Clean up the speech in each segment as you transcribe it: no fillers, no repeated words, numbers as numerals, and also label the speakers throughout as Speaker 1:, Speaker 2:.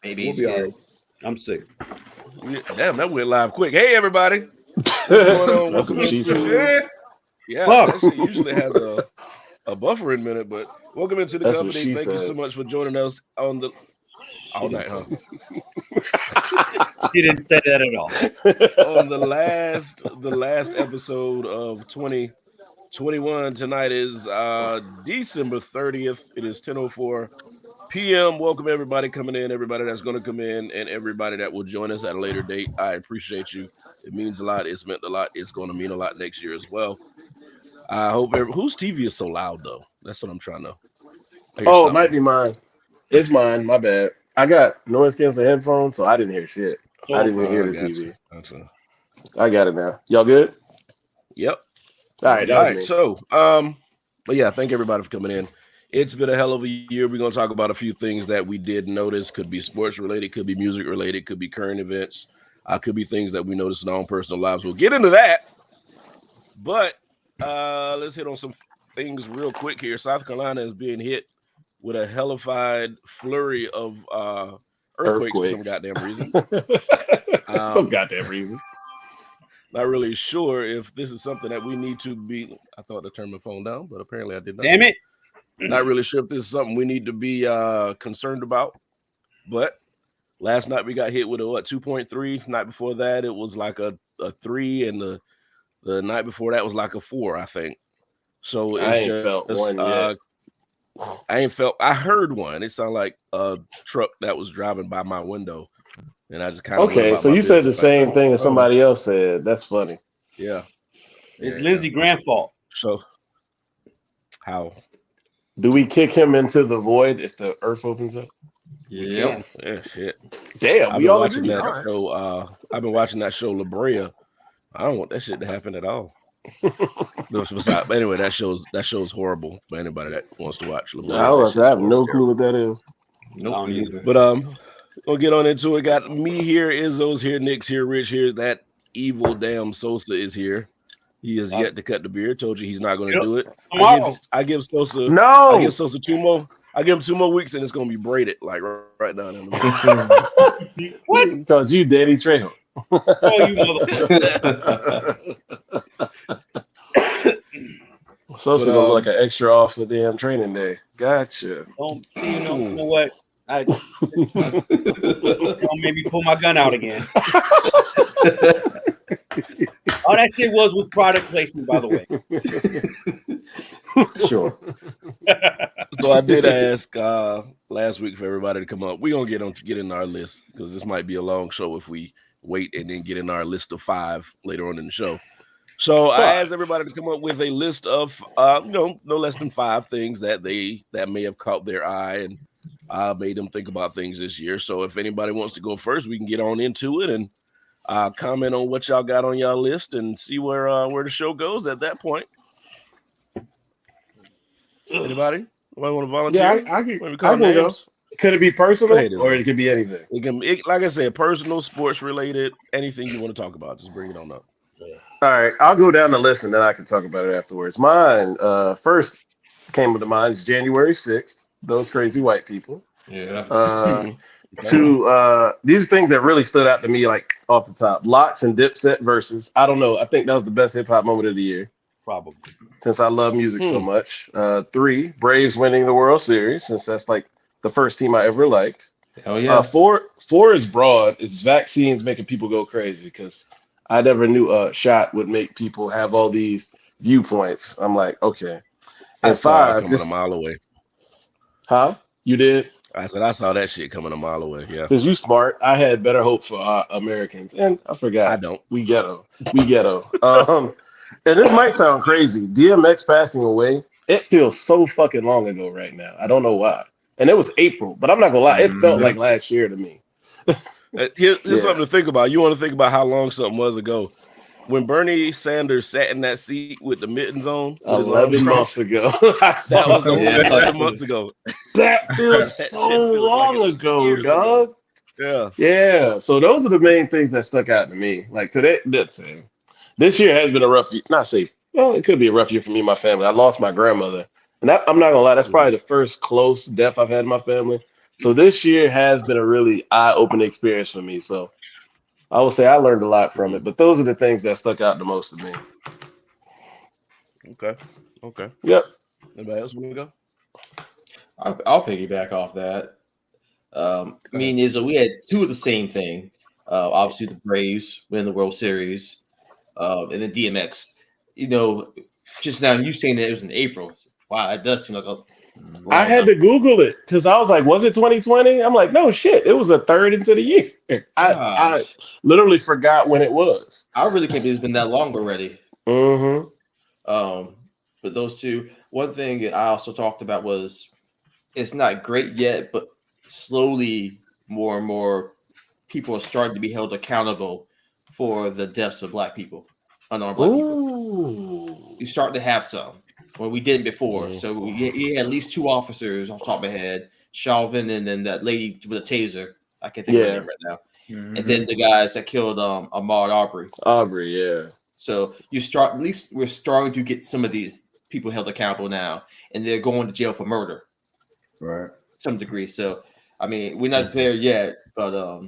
Speaker 1: Maybe he's good.
Speaker 2: I'm sick.
Speaker 3: Damn, that went live quick. Hey, everybody. What's going on?
Speaker 4: That's what she said.
Speaker 3: Yeah, that shit usually has a buffering minute, but welcome into the
Speaker 4: That's what
Speaker 3: company.
Speaker 4: she
Speaker 3: Thank you
Speaker 4: said.
Speaker 3: so much for joining us on the all night, huh?
Speaker 2: He didn't say that at all.
Speaker 3: On the last episode of 2021. Tonight is December 30th. It is 10:04 p.m. Welcome everybody coming in, everybody that's going to come in, and everybody that will join us at a later date. I appreciate you. It means a lot. It's meant a lot. It's going to mean a lot next year as well. I hope whose TV is so loud though? That's what I'm trying to.
Speaker 4: Oh, it might be mine. It's mine. My bad. I got noise canceling headphones, so I didn't hear shit. I didn't even hear the TV.
Speaker 3: Gotcha.
Speaker 4: I got it now. Y'all good?
Speaker 3: Yep.
Speaker 4: All right.
Speaker 3: So, but yeah, thank everybody for coming in. It's been a hell of a year. We're going to talk about a few things that we did notice. Could be sports related, could be music related, could be current events, could be things that we noticed in our own personal lives. We'll get into that. But let's hit on some things real quick here. South Carolina is being hit with a hellified flurry of earthquakes for some goddamn reason.
Speaker 4: Some goddamn reason.
Speaker 3: Not really sure if this is something that we need to be. I thought to turn my phone down, but apparently I did not.
Speaker 2: Damn it.
Speaker 3: Not really sure if this is something we need to be concerned about. But last night we got hit with a 2.3. Night before that it was like a 3, and the night before that was like a 4, I think. So it's
Speaker 4: I ain't felt one yet.
Speaker 3: I heard one. It sounded like a truck that was driving by my window. And I just kind of
Speaker 4: okay. So you said the same thing as somebody else said. That's funny.
Speaker 3: Yeah,
Speaker 2: it's Lindsey Graham's fault.
Speaker 3: So how
Speaker 4: do we kick him into the void if the earth opens up?
Speaker 3: Yeah, shit.
Speaker 4: Damn,
Speaker 3: we all watching that show. I've been watching that show La Brea. I don't want that shit to happen at all. But anyway, that show's horrible for anybody that wants to watch La Brea.
Speaker 4: I have no clue what that is.
Speaker 1: Nope, either.
Speaker 3: But we'll get on into it. Got me here, Izzo's here, Nick's here, Rich here. That evil damn Sosa is here. He has yet to cut the beard. Told you he's not going to do it. I give Sosa 2 more. I give him 2 more weeks and it's going to be braided like right down in the middle.
Speaker 4: What? Because you Danny Trejo.
Speaker 2: Oh, you mother.
Speaker 4: Supposed to go like an extra off for damn training day. Gotcha.
Speaker 2: Don't see, you know what? Don't make me pull my gun out again. All that shit was product placement, by the way.
Speaker 4: Sure.
Speaker 3: So I did ask last week for everybody to come up. We're gonna get in our list because this might be a long show if we wait and then get in our list of 5 later on in the show. So I asked everybody to come up with a list of no less than 5 things that may have caught their eye and made them think about things this year. So if anybody wants to go first, we can get on into it and comment on what y'all got on y'all list and see where the show goes at that point. Anybody want to volunteer?
Speaker 4: Yeah, I can go. Could it be personal or it could be anything?
Speaker 3: Like I said, personal, sports related, anything you want to talk about, just bring it on up.
Speaker 4: All right, I'll go down the list and then I can talk about it afterwards. Mine first came to mind is January 6th. Those crazy white people.
Speaker 1: Yeah.
Speaker 4: These things that really stood out to me, like off the top. Locks and Dipset versus. I don't know. I think that was the best hip hop moment of the year.
Speaker 2: Probably.
Speaker 4: Since I love music so much. 3, Braves winning the World Series, since that's like the first team I ever liked.
Speaker 1: Hell yeah.
Speaker 4: 4 is broad. It's vaccines making people go crazy because I never knew a shot would make people have all these viewpoints. I'm like, okay. And 5
Speaker 3: coming a mile away.
Speaker 4: Huh? You did?
Speaker 3: I said I saw that shit coming a mile away. Yeah.
Speaker 4: Because you smart. I had better hope for Americans. And I forgot.
Speaker 3: I don't.
Speaker 4: We ghetto. And this might sound crazy. DMX passing away, it feels so fucking long ago right now. I don't know why. And it was April, but I'm not gonna lie, it felt like last year to me.
Speaker 3: Here's something to think about. You want to think about how long something was ago. When Bernie Sanders sat in that seat with the mittens on
Speaker 4: 11 months ago.
Speaker 3: That was 11 months ago.
Speaker 4: That feels so long ago, dog.
Speaker 3: Yeah.
Speaker 4: Yeah. So those are the main things that stuck out to me. Like today, this year has been a rough year. Not safe. Well, it could be a rough year for me and my family. I lost my grandmother. And I'm not gonna lie, that's probably the first close death I've had in my family So this year has been a really eye-opening experience for me. So I will say I learned a lot from it. But those are the things that stuck out the most to me.
Speaker 3: Okay.
Speaker 4: Yep.
Speaker 3: Anybody else want to go?
Speaker 1: I'll piggyback off that. Me and Izzo, we had two of the same thing. Obviously, the Braves win the World Series, and then DMX. You know, just now you saying that it was in April. Wow, that does seem like a.
Speaker 4: I had to Google it because I was like, was it 2020? I'm like, no shit. It was a third into the year. I literally forgot when it was.
Speaker 1: I really can't believe it's been that long already.
Speaker 4: Mm-hmm.
Speaker 1: But those two, one thing I also talked about was it's not great yet, but slowly more and more people are starting to be held accountable for the deaths of Black people, unarmed Black people. You start to have some. Well, we didn't before. So we had at least 2 officers off the top of my head, Chauvin and then that lady with a taser. I can't think of her name right now. Mm-hmm. And then the guys that killed Ahmaud Arbery.
Speaker 4: Yeah.
Speaker 1: So at least we're starting to get some of these people held accountable now, and they're going to jail for murder.
Speaker 5: Right.
Speaker 1: Some degree. So I mean, we're not there yet, but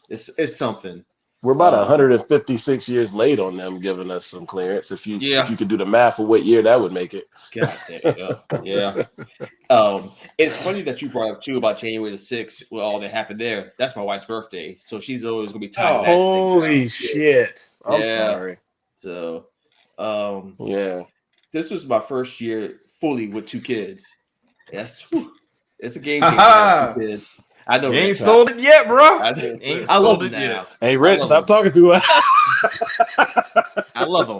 Speaker 1: it's something.
Speaker 4: We're about 156 years late on them giving us some clearance. If you could do the math of what year that would make it.
Speaker 1: God, there you go. Yeah. It's funny that you brought up too about January the 6th with all that happened there. That's my wife's birthday, so she's always gonna be tied.
Speaker 4: Holy shit! I'm sorry.
Speaker 1: So,
Speaker 4: yeah,
Speaker 1: this was my first year fully with 2 kids. It's a game changer. Kids. I know
Speaker 5: you ain't sold it yet, bro.
Speaker 1: I love it now.
Speaker 4: Hey, Rich, stop talking to her.
Speaker 1: I love them,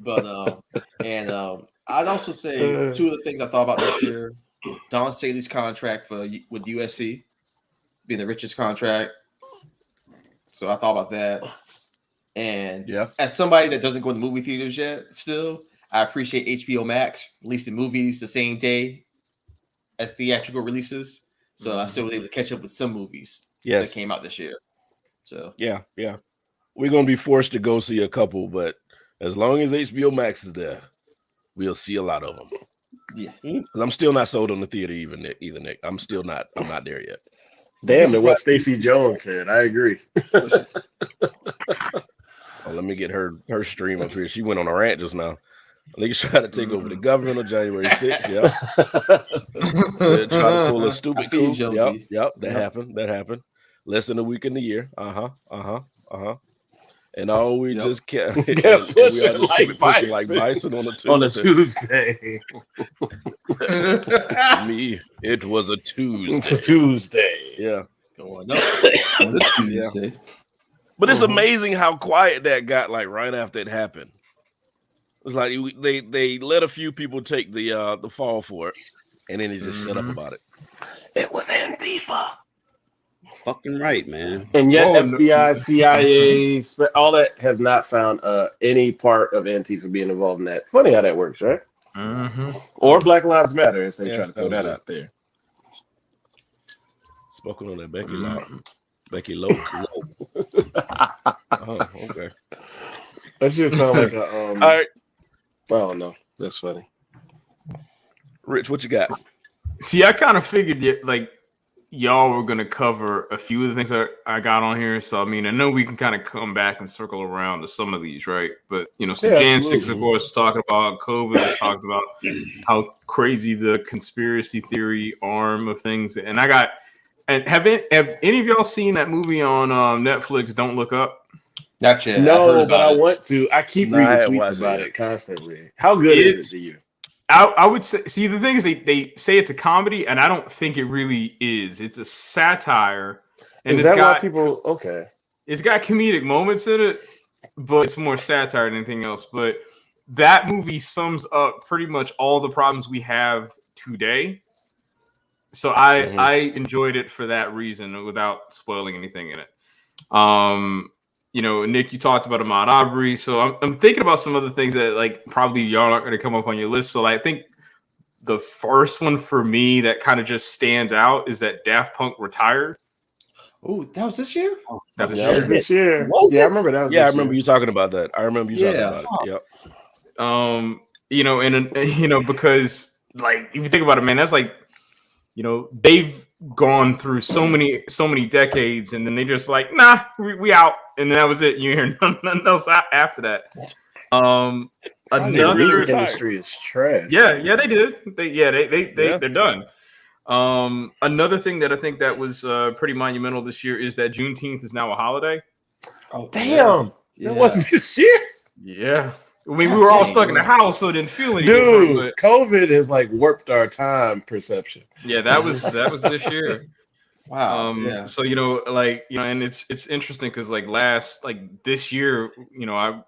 Speaker 1: but I'd also say 2 of the things I thought about this year: Don Staley's contract with USC being the richest contract. So I thought about that, and as somebody that doesn't go to the movie theaters yet, still I appreciate HBO Max releasing movies the same day as theatrical releases. So I still was able to catch up with some movies that came out this year. So
Speaker 3: yeah, we're gonna be forced to go see a couple, but as long as HBO Max is there, we'll see a lot of them.
Speaker 1: Yeah,
Speaker 3: because I'm still not sold on the theater either, Nick. I'm not there yet.
Speaker 4: Damn, to what Stacey Jones said. I agree.
Speaker 3: Let me get her stream up here. She went on a rant just now. Niggas trying to take over the government on January 6th. Yep. Trying to pull a stupid coup. Yep. That happened. Less than a week in the year. And all we just kept pushing like bison on a Tuesday. Me, it was a Tuesday. Yeah.
Speaker 1: Going up.
Speaker 3: Tuesday. But it's amazing how quiet that got. Like right after it happened. It's like they let a few people take the fall for it, and then they just shut up about it.
Speaker 4: It was Antifa.
Speaker 2: Fucking right, man.
Speaker 4: And yet FBI, CIA, all that have not found any part of Antifa being involved in that. Funny how that works, right?
Speaker 5: Mm-hmm.
Speaker 4: Or Black Lives Matter, as they try to throw that out there.
Speaker 3: Spoken on that Becky Lowe. Oh, okay.
Speaker 4: That just sound like a
Speaker 3: all right.
Speaker 4: I don't know. That's funny.
Speaker 3: Rich, what you got?
Speaker 5: See, I kind of figured y'all were gonna cover a few of the things that I got on here. So I mean, I know we can kind of come back and circle around to some of these, right? But Jan 6, of course, was talking about COVID, was talking about how crazy the conspiracy theory arm of things. And have any of y'all seen that movie on Netflix? Don't Look Up.
Speaker 1: Not yet.
Speaker 4: No, but I want to. I keep reading tweets about it constantly. How good is it to you?
Speaker 5: I would say, see, the thing is they say it's a comedy, and I don't think it really is. It's a satire. And it's got people, it's got comedic moments in it, but it's more satire than anything else. But that movie sums up pretty much all the problems we have today. So I enjoyed it for that reason without spoiling anything in it. Nick, you talked about Ahmaud Arbery, so I'm thinking about some other things that probably y'all aren't going to come up on your list. So I think the first one for me that kind of just stands out is that Daft Punk retired.
Speaker 1: Oh, that was this year?
Speaker 5: That was
Speaker 4: this year.
Speaker 1: I
Speaker 4: remember that.
Speaker 3: I remember you talking about that. Talking about it. Yep.
Speaker 5: Because if you think about it, man, that's they've gone through so many decades, and then they just like, nah, we out, and then that was it. You hear nothing else after that.
Speaker 4: The music industry is trash.
Speaker 5: Yeah, they did. They're done. Another thing that I think that was pretty monumental this year is that Juneteenth is now a holiday.
Speaker 4: Oh damn! That wasn't this year.
Speaker 5: Yeah, I mean we were all stuck in the house, so it didn't feel any
Speaker 4: different.
Speaker 5: Dude,
Speaker 4: COVID has like warped our time perception.
Speaker 5: Yeah, that was this year.
Speaker 1: Wow.
Speaker 5: So and it's interesting because this year, I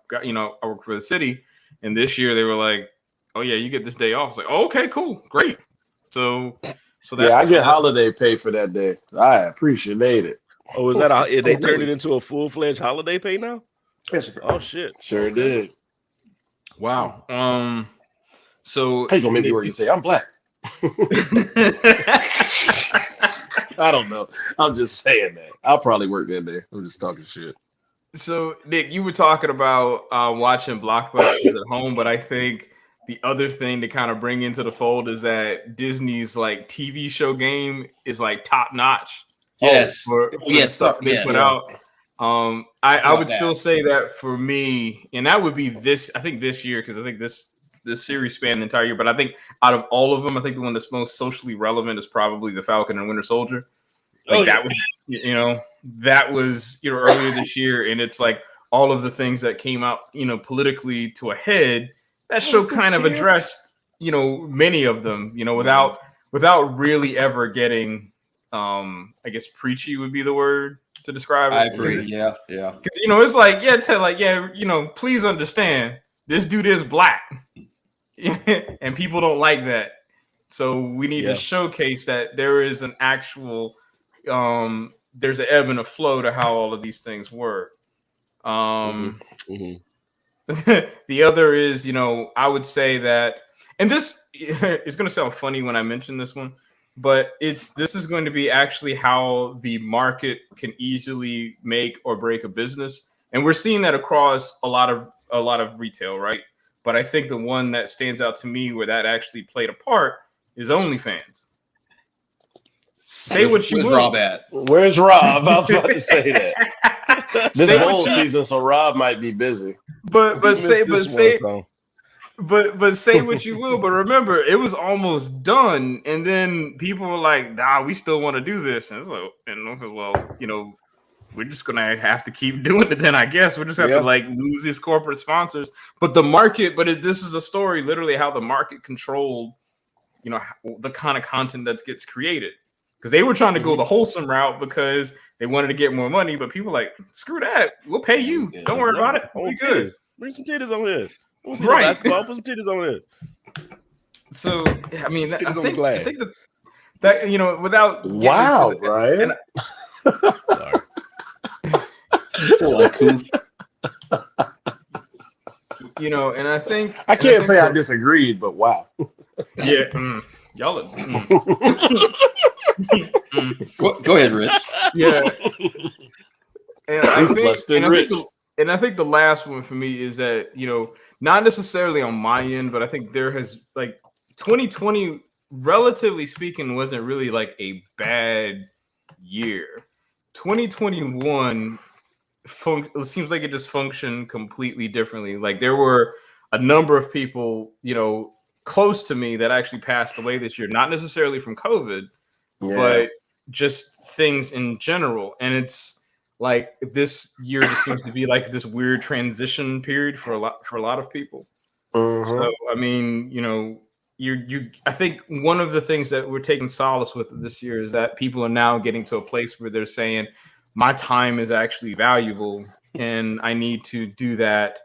Speaker 5: work for the city, and this year they were like, oh yeah, you get this day off. It's like, oh, okay, cool, great. So that,
Speaker 4: I get holiday pay for that day. I appreciate it.
Speaker 3: Oh, is that they turned it into a full-fledged holiday pay now?
Speaker 1: Yes.
Speaker 3: Oh shit.
Speaker 4: Sure did.
Speaker 5: Wow. So
Speaker 4: how you gonna make me work and say I'm black? I don't know. I'm just saying that. I'll probably work that day. I'm just talking shit.
Speaker 5: So, Nick, you were talking about watching blockbusters at home, but I think the other thing to kind of bring into the fold is that Disney's like TV show game is like top notch.
Speaker 1: Yes.
Speaker 5: For the stuff they put out. I would still say that for me, and that would be this. I think this year, because I think this series spanned the entire year. But I think out of all of them, I think the one that's most socially relevant is probably the Falcon and Winter Soldier. That was earlier this year, and it's like all of the things that came out, politically to a head. That show kind of addressed, many of them, without really ever getting, I guess preachy would be the word to describe it.
Speaker 1: I agree. Yeah.
Speaker 5: Because it's like, please understand, this dude is black, and people don't like that. So we need to showcase that there is an actual, there's an ebb and a flow to how all of these things work. The other is, I would say that, and this is going to sound funny when I mention this one, but this is going to be actually how the market can easily make or break a business, and we're seeing that across a lot of retail, right? But I think the one that stands out to me where that actually played a part is OnlyFans. Say what you will.
Speaker 1: Where's Rob at?
Speaker 4: Where's Rob? I was about to say that. This whole season, so Rob might be busy.
Speaker 5: But say what you will. But remember, it was almost done, and then people were like, "Nah, we still want to do this." And it's like, well, we're just gonna have to keep doing it. Then I guess we're just have to lose these corporate sponsors. But the market, this is a story, literally how the market controlled, the kind of content that gets created. Because they were trying to go the wholesome route because they wanted to get more money, but people like, screw that, we'll pay you. Don't worry about it. We'll be good.
Speaker 3: Bring some titties on here.
Speaker 5: Right.
Speaker 3: Basketball, put some titties on here.
Speaker 5: So I mean, I think that without
Speaker 4: wow, Brian.
Speaker 3: Sorry.
Speaker 1: Still like coof.
Speaker 5: And I think
Speaker 4: I can't say I disagreed, but wow.
Speaker 5: Yeah. Y'all are,
Speaker 1: Go ahead, Rich.
Speaker 5: Yeah. And I think the last one for me is that, not necessarily on my end, but I think there has 2020, relatively speaking, wasn't really like a bad year. 2021 it seems like it just functioned completely differently. Like there were a number of people, close to me that actually passed away this year, not necessarily from COVID, but just things in general. And it's like this year just seems to be like this weird transition period for a lot of people. So I mean, I think one of the things that we're taking solace with this year is that people are now getting to a place where they're saying, my time is actually valuable, and I need to do that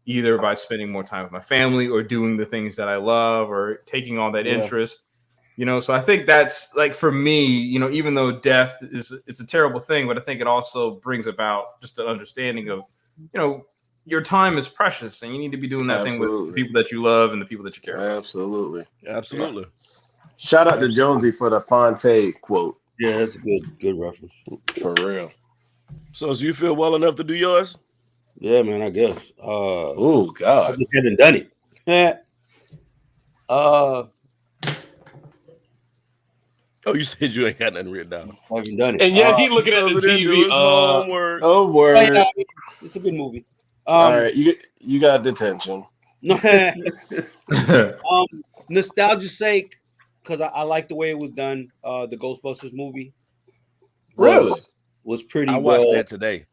Speaker 5: either by spending more time with my family or doing the things that I love or taking all that interest, so I think that's like, for me, even though death it's a terrible thing, but I think it also brings about just an understanding of, your time is precious and you need to be doing that thing with the people that you love and the people that you care about.
Speaker 4: Absolutely.
Speaker 3: Shout
Speaker 4: out to Jonesy for the Fonte quote.
Speaker 2: Yeah, that's a good reference.
Speaker 4: For real.
Speaker 3: So you feel well enough to do yours?
Speaker 2: Yeah, man, I guess.
Speaker 4: Oh God,
Speaker 2: I just haven't done it.
Speaker 3: Oh, you said you ain't got nothing written down.
Speaker 2: I haven't done it.
Speaker 4: And yet he looking at the
Speaker 3: Those didn't do
Speaker 4: TV.
Speaker 3: his homework.
Speaker 4: Oh word!
Speaker 2: It's a good movie.
Speaker 4: All right, you got detention.
Speaker 2: Nostalgia's sake, because I like the way it was done. The Ghostbusters movie was pretty.
Speaker 3: I watched that today.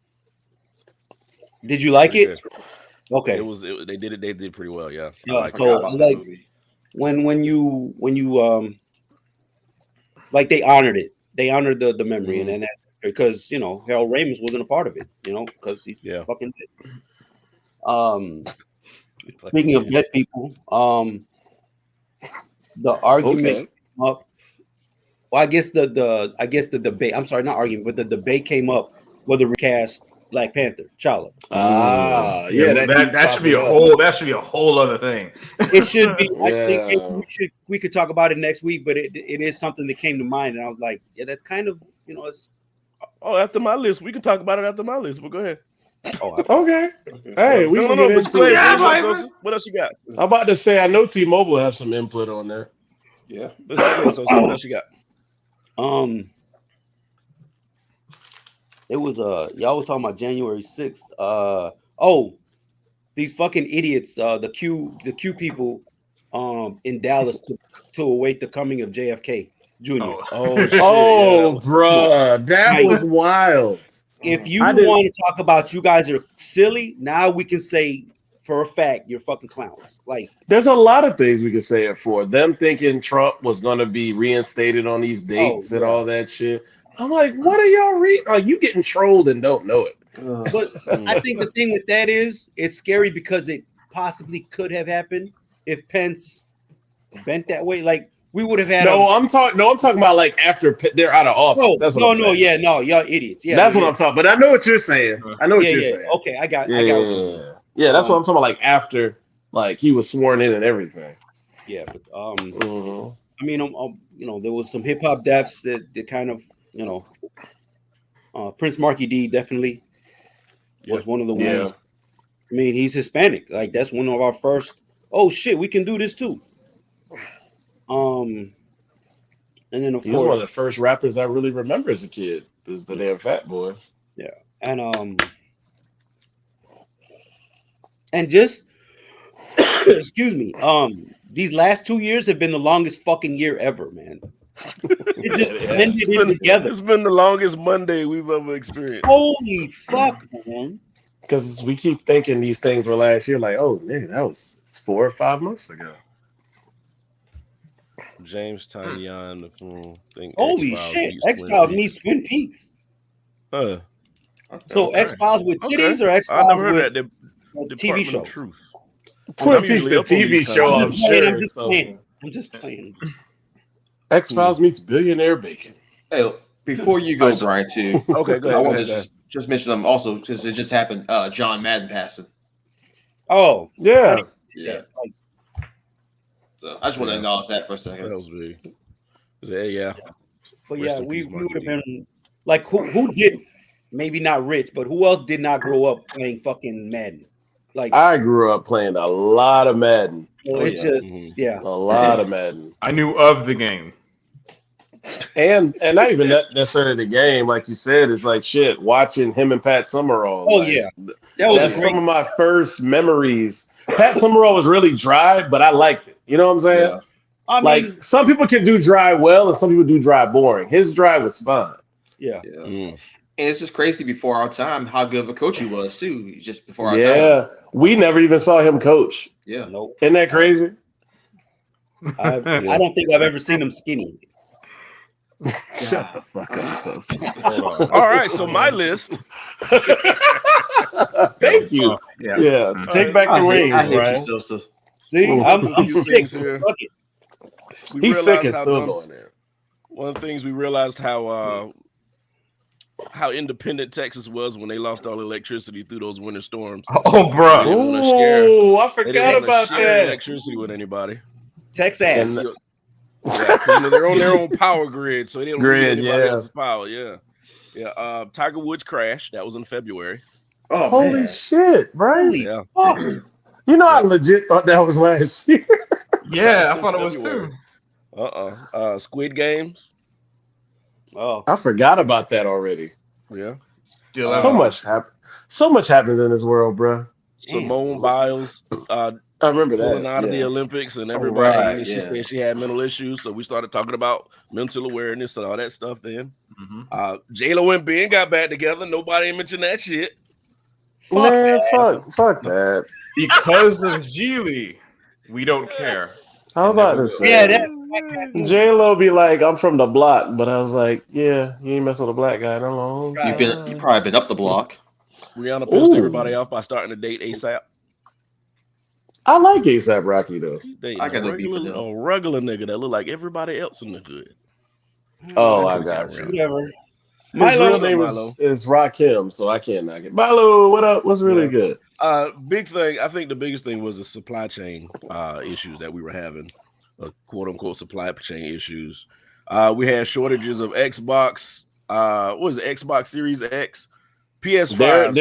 Speaker 2: Did you like it? Okay,
Speaker 3: They did pretty well. Yeah.
Speaker 2: So like when you like they honored it. They honored the memory and that because Harold Ramis wasn't a part of it. Because he's fucking dead. Speaking of dead people, the argument came up. Well, I guess the debate. I'm sorry, not argument, but the debate came up whether to recast Black Panther, T'Challa.
Speaker 5: That should be a whole other thing.
Speaker 2: It should be. I think we could talk about it next week, but it is something that came to mind, and I was like, yeah, that's kind of it's.
Speaker 3: Oh, after my list, we can talk about it after my list. But go ahead.
Speaker 4: Okay. Hey, we can get into it.
Speaker 3: What else you got?
Speaker 4: I'm about to say, I know T-Mobile have some input on that.
Speaker 1: Yeah.
Speaker 3: What else you got?
Speaker 2: It was y'all was talking about January 6th. These fucking idiots, the Q people in Dallas to await the coming of JFK Jr.
Speaker 4: Bruh, that was wild.
Speaker 2: If you want to talk about you guys are silly, now we can say for a fact you're fucking clowns. Like,
Speaker 4: there's a lot of things we can say it for. Them thinking Trump was going to be reinstated on these dates and all that shit. I'm like, what are y'all Are you getting trolled and don't know it?
Speaker 2: But I think the thing with that is it's scary because it possibly could have happened if Pence bent that way. Like, we would have had.
Speaker 4: I'm talking about like after they're out of office.
Speaker 2: Y'all idiots. Yeah,
Speaker 4: that's what I'm talking. But I know what you're saying. Saying.
Speaker 2: Okay, I got. Yeah,
Speaker 4: that's what I'm talking about. Like after, like he was sworn in and everything.
Speaker 2: Yeah, but I mean, there was some hip hop deaths that kind of, Prince Marky D definitely was one of the ones. I mean, he's Hispanic. Like that's one of our first. Oh shit, we can do this too. And then of course,
Speaker 4: one of the first rappers I really remember as a kid is the damn Fat Boy.
Speaker 2: Yeah, and just excuse me, these last 2 years have been the longest fucking year ever, man. It just blended in together.
Speaker 3: It's been the longest Monday we've ever experienced.
Speaker 2: Holy fuck, man!
Speaker 4: Because we keep thinking these things were last year, like, oh, nigga, that was 4 or 5 months ago.
Speaker 3: James Tynyon,
Speaker 2: holy shit! X-Files meets Twin Peaks. So X-Files with titties or X-Files with the TV show?
Speaker 3: Truth.
Speaker 4: Twin Peaks, the TV show.
Speaker 2: I'm just playing.
Speaker 4: X-Files meets Billionaire Bacon.
Speaker 1: Hey, before you go, Brian, too.
Speaker 3: Okay, go ahead.
Speaker 1: I want to just mention them also because it just happened. John Madden passing.
Speaker 2: Oh
Speaker 4: yeah.
Speaker 1: So I just want to acknowledge that for a second.
Speaker 3: That was big. Yeah.
Speaker 2: But yeah, we would have been like, who did, maybe not rich, but who else did not grow up playing fucking Madden? Like, I
Speaker 4: grew up playing a lot of Madden.
Speaker 2: So it's just
Speaker 4: a lot of Madden.
Speaker 5: I knew of the game.
Speaker 4: And not even necessarily the game, like you said, is like shit. Watching him and Pat Summerall.
Speaker 2: Oh yeah,
Speaker 4: that's some of my first memories. Pat Summerall was really dry, but I liked it. You know what I'm saying?
Speaker 2: Yeah. I
Speaker 4: mean, some people can do dry well, and some people do dry boring. His dry was fun.
Speaker 2: Yeah.
Speaker 1: And it's just crazy before our time how good of a coach he was too. Just before our time.
Speaker 4: Yeah, we never even saw him coach.
Speaker 1: Yeah,
Speaker 2: nope.
Speaker 4: Isn't that crazy?
Speaker 2: I don't think I've ever seen him skinny.
Speaker 4: Shut the fuck up, so.
Speaker 3: All right, so my list.
Speaker 4: Thank you. Yeah. Take back the reins, Brian.
Speaker 2: See, I'm sick. Here.
Speaker 4: He's sick and still going there.
Speaker 3: One of the things we realized how independent Texas was when they lost all electricity through those winter storms.
Speaker 5: Oh, bro!
Speaker 4: Oh, I forgot about that.
Speaker 3: Electricity with anybody.
Speaker 2: Texas.
Speaker 3: They're on their own power grid, so they don't need anybody else's power. Yeah. Tiger Woods crashed. That was in February.
Speaker 4: Oh, holy shit, right?
Speaker 3: Yeah.
Speaker 4: You know, I legit thought that was last year.
Speaker 5: Yeah, I thought it was too.
Speaker 3: Squid Games.
Speaker 2: Oh,
Speaker 4: I forgot about that already.
Speaker 3: Yeah.
Speaker 5: Still
Speaker 4: So much happened. So much happens in this world, bro.
Speaker 3: Simone Biles
Speaker 4: I remember
Speaker 3: pulling
Speaker 4: that.
Speaker 3: out of the
Speaker 4: Yeah.
Speaker 3: Olympics, and
Speaker 1: Oh,
Speaker 3: everybody.
Speaker 1: right,
Speaker 3: And she
Speaker 1: yeah.
Speaker 3: said she had mental issues, so we started talking about mental awareness and all that stuff. Then, J-Lo and Ben got back together. Nobody mentioned that shit.
Speaker 4: Man, fuck that.
Speaker 5: Because of Geely, we don't care.
Speaker 4: How
Speaker 5: And
Speaker 4: about
Speaker 5: never
Speaker 4: this?
Speaker 5: will.
Speaker 2: yeah, that
Speaker 4: J-Lo be like, I'm from the block, but I was like, yeah, you ain't mess with a black guy in a long time.
Speaker 1: You probably been up the block.
Speaker 3: Rihanna pissed everybody off by starting to date ASAP.
Speaker 4: I like ASAP Rocky though.
Speaker 3: She's dating
Speaker 1: I got no beef with
Speaker 3: a
Speaker 1: them.
Speaker 3: regular nigga that look like everybody else in the hood.
Speaker 4: Oh, I got you.
Speaker 2: whatever.
Speaker 4: His
Speaker 2: Milo,
Speaker 4: real name is Rakim, so I can't knock it. Milo, what up? What's really good?
Speaker 3: Big thing. I think the biggest thing was the supply chain issues that we were having, quote unquote supply chain issues. We had shortages of Xbox. What was it? Xbox Series X, PS5.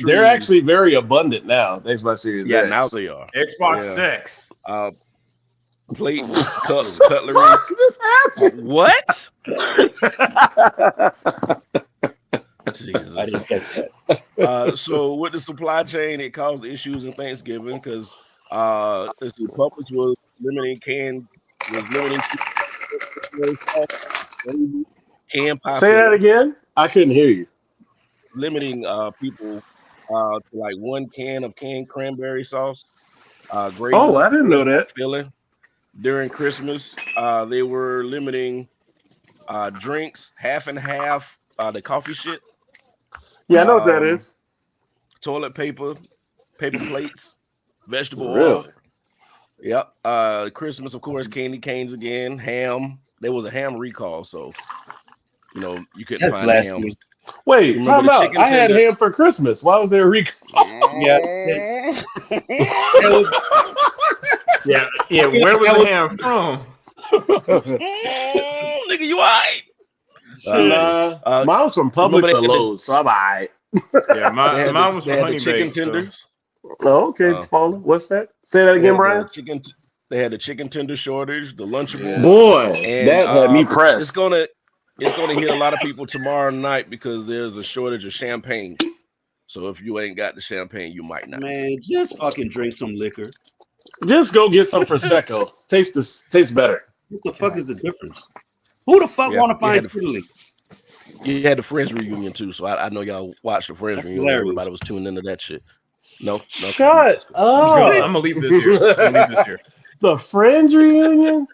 Speaker 4: They're actually very abundant now. Xbox Series X.
Speaker 3: Now they are.
Speaker 5: Xbox 6.
Speaker 3: Plates, cups, cutleries. What? Jesus.
Speaker 2: I didn't catch that.
Speaker 3: So with the supply chain, it caused issues in Thanksgiving because Publix was limiting canned pie.
Speaker 4: Say that again. I couldn't hear you.
Speaker 3: Limiting people to like 1 can of canned cranberry sauce. Gravy,
Speaker 4: I didn't know that.
Speaker 3: Filling. During Christmas, they were limiting drinks, half and half, the coffee shit.
Speaker 4: Yeah, I know what that is.
Speaker 3: Toilet paper, paper plates, vegetable
Speaker 4: Really?
Speaker 3: oil. Yep. Christmas, of course, candy canes again, ham. There was a ham recall, so you couldn't find ham.
Speaker 4: Wait, time out. I had ham for Christmas. Why was there a recall?
Speaker 2: Yeah.
Speaker 5: Yeah. Where was the ham from?
Speaker 3: Nigga, you alright?
Speaker 4: Mine was from Publix or Lowe's, so I'm alright.
Speaker 5: Yeah, mine was from Honey
Speaker 3: chicken
Speaker 5: Baked,
Speaker 3: tenders.
Speaker 4: Oh, okay, Paula. What's that? Say that again, Brian.
Speaker 3: They had the chicken tender shortage, the Lunchables.
Speaker 4: Boy, that had me pressed.
Speaker 3: It's gonna hit a lot of people tomorrow night because there's a shortage of champagne. So if you ain't got the champagne, you might not.
Speaker 2: Man, just fucking drink some liquor.
Speaker 4: Just go get some Prosecco. Tastes better.
Speaker 2: What the fuck is the difference? Who the fuck want to find Italy?
Speaker 3: You had the Friends reunion too, so I know y'all watched the Friends reunion. Hilarious. Everybody was tuning into that shit. No.
Speaker 4: Shut up.
Speaker 5: I'm gonna leave this here.
Speaker 4: The Friends reunion,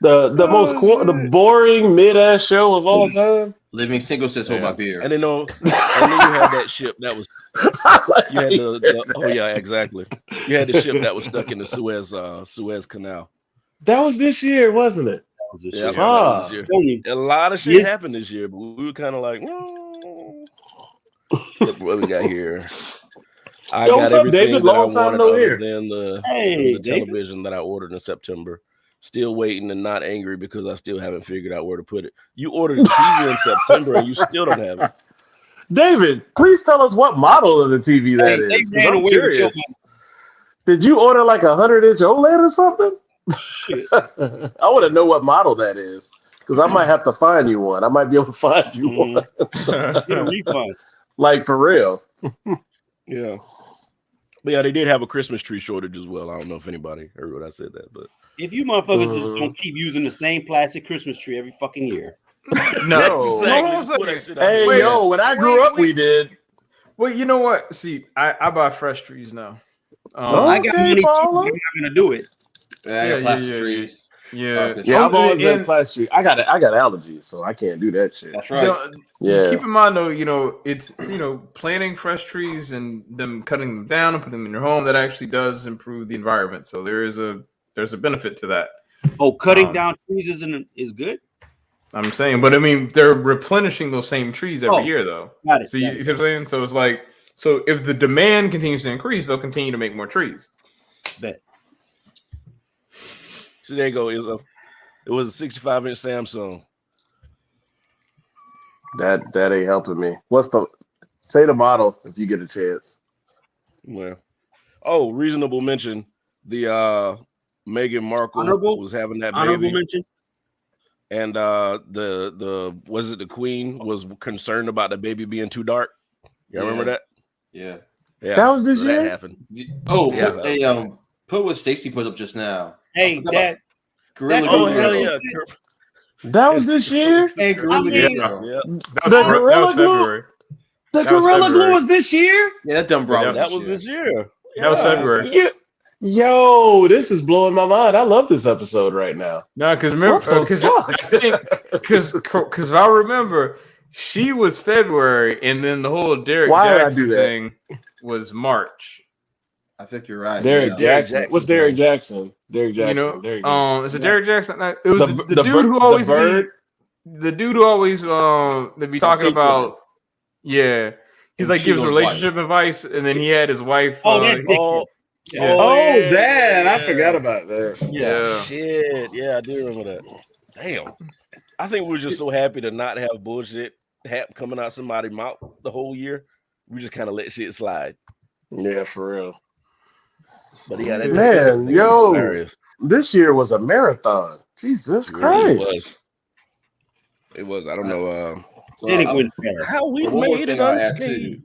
Speaker 4: the boring mid-ass show of all time.
Speaker 1: Living single says hold my beer.
Speaker 3: And then you had that ship that was you had exactly. You had the ship that was stuck in the Suez Canal. That was this year, wasn't it? That was this year. A lot of shit happened this year, but we were kind of like, look what we got here. I got everything that I wanted other than the television that I ordered in September. Still waiting and not angry because I still haven't figured out where to put it. You ordered a TV in September and you still don't have it.
Speaker 4: David, please tell us what model of the TV that is. I'm curious. Did you order like 100-inch OLED or something? Shit. I want to know what model that is because I might have to find you one. I might be able to find you one.
Speaker 2: Get a refund.
Speaker 4: Like for real.
Speaker 3: Yeah. But yeah, they did have a Christmas tree shortage as well. I don't know if anybody heard what I said that, but
Speaker 2: if you motherfuckers just don't keep using the same plastic Christmas tree every fucking year.
Speaker 4: No. When I grew up, we did.
Speaker 5: Well, you know what? See, I buy fresh trees now.
Speaker 2: I got money too. I'm not gonna do it.
Speaker 1: I got plastic trees.
Speaker 4: Yeah, I've always been plastic. I got allergies, so I can't do that shit.
Speaker 1: That's right.
Speaker 5: Keep in mind though, it's planting fresh trees and them cutting them down and putting them in your home that actually does improve the environment. So there's a benefit to that.
Speaker 2: Oh, cutting down trees is good.
Speaker 5: I'm saying, but I mean, they're replenishing those same trees every year though. So you see what I'm saying? So it's like, so if the demand continues to increase, they'll continue to make more trees.
Speaker 2: Bet.
Speaker 3: So there you go. It was a 65-inch Samsung.
Speaker 4: That ain't helping me. Say the model if you get a chance.
Speaker 3: Well, reasonable mention. The Meghan Markle was having that baby.
Speaker 2: Honorable mention.
Speaker 3: And the was it the Queen was concerned about the baby being too dark? You remember that?
Speaker 1: Yeah.
Speaker 4: That was this year.
Speaker 3: That happened.
Speaker 1: Oh, yeah. Put what Stacy put up just now.
Speaker 2: Hey, that
Speaker 1: Gorilla
Speaker 3: oh
Speaker 1: Glue.
Speaker 3: hell yeah!
Speaker 4: That was this year.
Speaker 1: Hey, Gorilla Glue.
Speaker 3: Yeah.
Speaker 5: That was February.
Speaker 4: The Gorilla Glue was this year.
Speaker 1: Yeah, that dumb bro.
Speaker 3: That was this year.
Speaker 5: That was February.
Speaker 4: Yeah. Yo, this is blowing my mind. I love this episode right now.
Speaker 5: No, because remember, because if I remember, she was February, and then the whole Derek Jackson thing was March.
Speaker 1: I think you're right.
Speaker 4: Derek Jackson. What's Derek Jackson? Derek Jackson.
Speaker 5: You know,
Speaker 4: Derek
Speaker 5: is it Derek Jackson? It was the dude who always the dude who always they be talking about. Yeah, he's like gives relationship advice, and then he had his wife.
Speaker 4: Dad, I forgot about that.
Speaker 3: Yeah, shit. Yeah, I do remember that. Damn, I think we're just so happy to not have bullshit coming out somebody's mouth the whole year. We just kind of let shit slide.
Speaker 4: Yeah, for real.
Speaker 3: But yeah, that
Speaker 4: man, yo, hilarious. This year was a marathon. Jesus Christ!
Speaker 3: It was. I don't know.
Speaker 2: How
Speaker 3: we made it unscathed.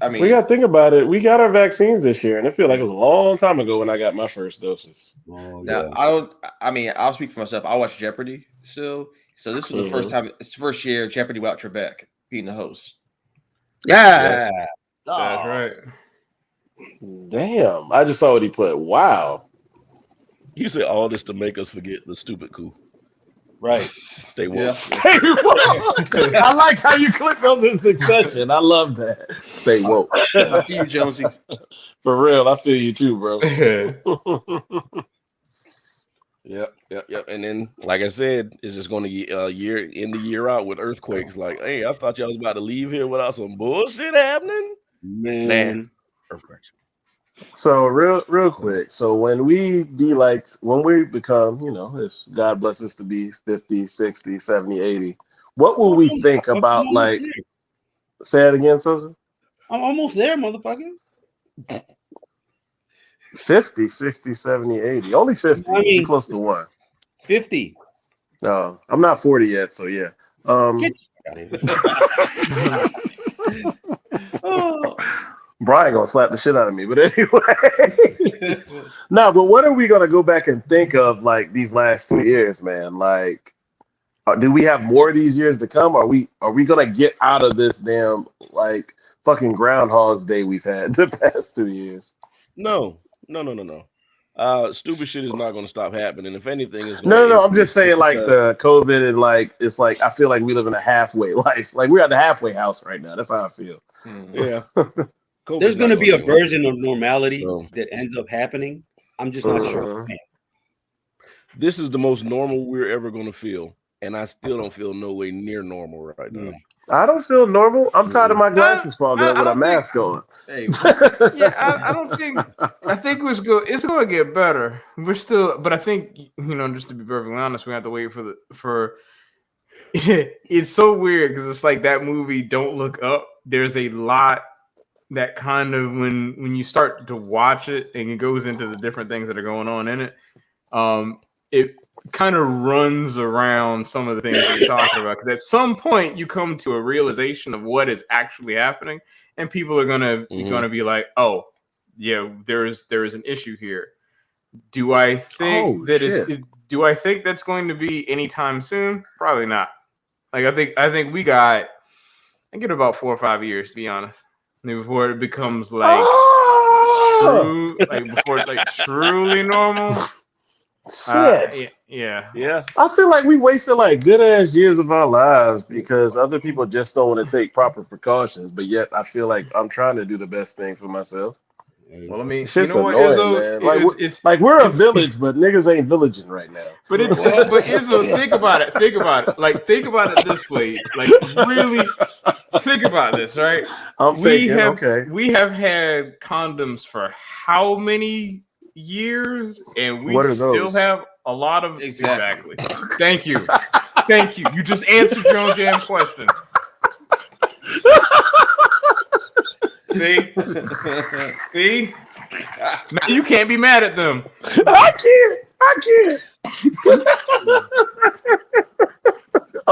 Speaker 1: I mean,
Speaker 4: we got to think about it. We got our vaccines this year, and I feel like it was a long time ago when I got my first doses.
Speaker 1: Now, I'll speak for myself. I watched Jeopardy still, so this was the first time. It's the first year Jeopardy without Trebek being the host.
Speaker 2: Yeah,
Speaker 5: that's right.
Speaker 4: Damn, I just saw what he put. Wow.
Speaker 3: You said all this to make us forget the stupid coup.
Speaker 2: Right.
Speaker 3: Stay woke.
Speaker 4: Yeah. Stay woke. I like how you click those in succession. I love that. Stay woke.
Speaker 1: I feel you, Jonesy.
Speaker 4: For real, I feel you too, bro.
Speaker 3: Yep. And then, like I said, it's just going to get end the year out with earthquakes. Like, hey, I thought y'all was about to leave here without some bullshit happening. Man. Earthquakes.
Speaker 4: So real quick. So when we become, if God bless us to be 50, 60, 70, 80, what will we think about say it again, Susan?
Speaker 2: I'm almost there, motherfucker.
Speaker 4: 50, 60, 70, 80. Only 50. I mean, close to 1.
Speaker 2: 50.
Speaker 4: No, I'm not 40 yet, so yeah. Brian gonna slap the shit out of me, but anyway. No, but what are we gonna go back and think of these last 2 years, man? Do we have more of these years to come? Are we gonna get out of this damn fucking Groundhog's Day we've had the past 2 years?
Speaker 3: No. Stupid shit is not gonna stop happening. If anything, it's
Speaker 4: no. I'm just saying the COVID and it's I feel like we live in a halfway life. We're at the halfway house right now. That's how I feel.
Speaker 3: Yeah.
Speaker 2: There's going to be a version of normality that ends up happening. I'm just not sure.
Speaker 3: This is the most normal we're ever going to feel, and I still don't feel no way near normal right now.
Speaker 4: I don't feel normal. I'm tired of my glasses fogging up with a mask on.
Speaker 5: Hey, I don't think. I think it's going to get better. We're still, but I think just to be perfectly honest, we have to wait for. It's so weird because it's like that movie Don't Look Up. There's a lot that kind of when you start to watch it and it goes into the different things that are going on in it, it kind of runs around some of the things that you're talking about. Because at some point you come to a realization of what is actually happening, and people are gonna be like, "Oh, yeah, there is an issue here." Do I think do I think that's going to be anytime soon? Probably not. I think we got about 4 or 5 years, to be honest, before it becomes true, before it's truly normal.
Speaker 4: Shit.
Speaker 3: Yeah.
Speaker 4: I feel like we wasted good ass years of our lives because other people just don't want to take proper precautions. But yet, I feel like I'm trying to do the best thing for myself.
Speaker 5: Well, I mean,
Speaker 4: shit's annoying, man. It's we're a village, but niggas ain't villaging right now.
Speaker 5: But Izzo, think about it. Think about it this way. Really think about this, right? We have had condoms for how many years, and we still have a lot of exactly. Thank you. You just answered your own damn question. See? Now you can't be mad at them.
Speaker 4: I can't.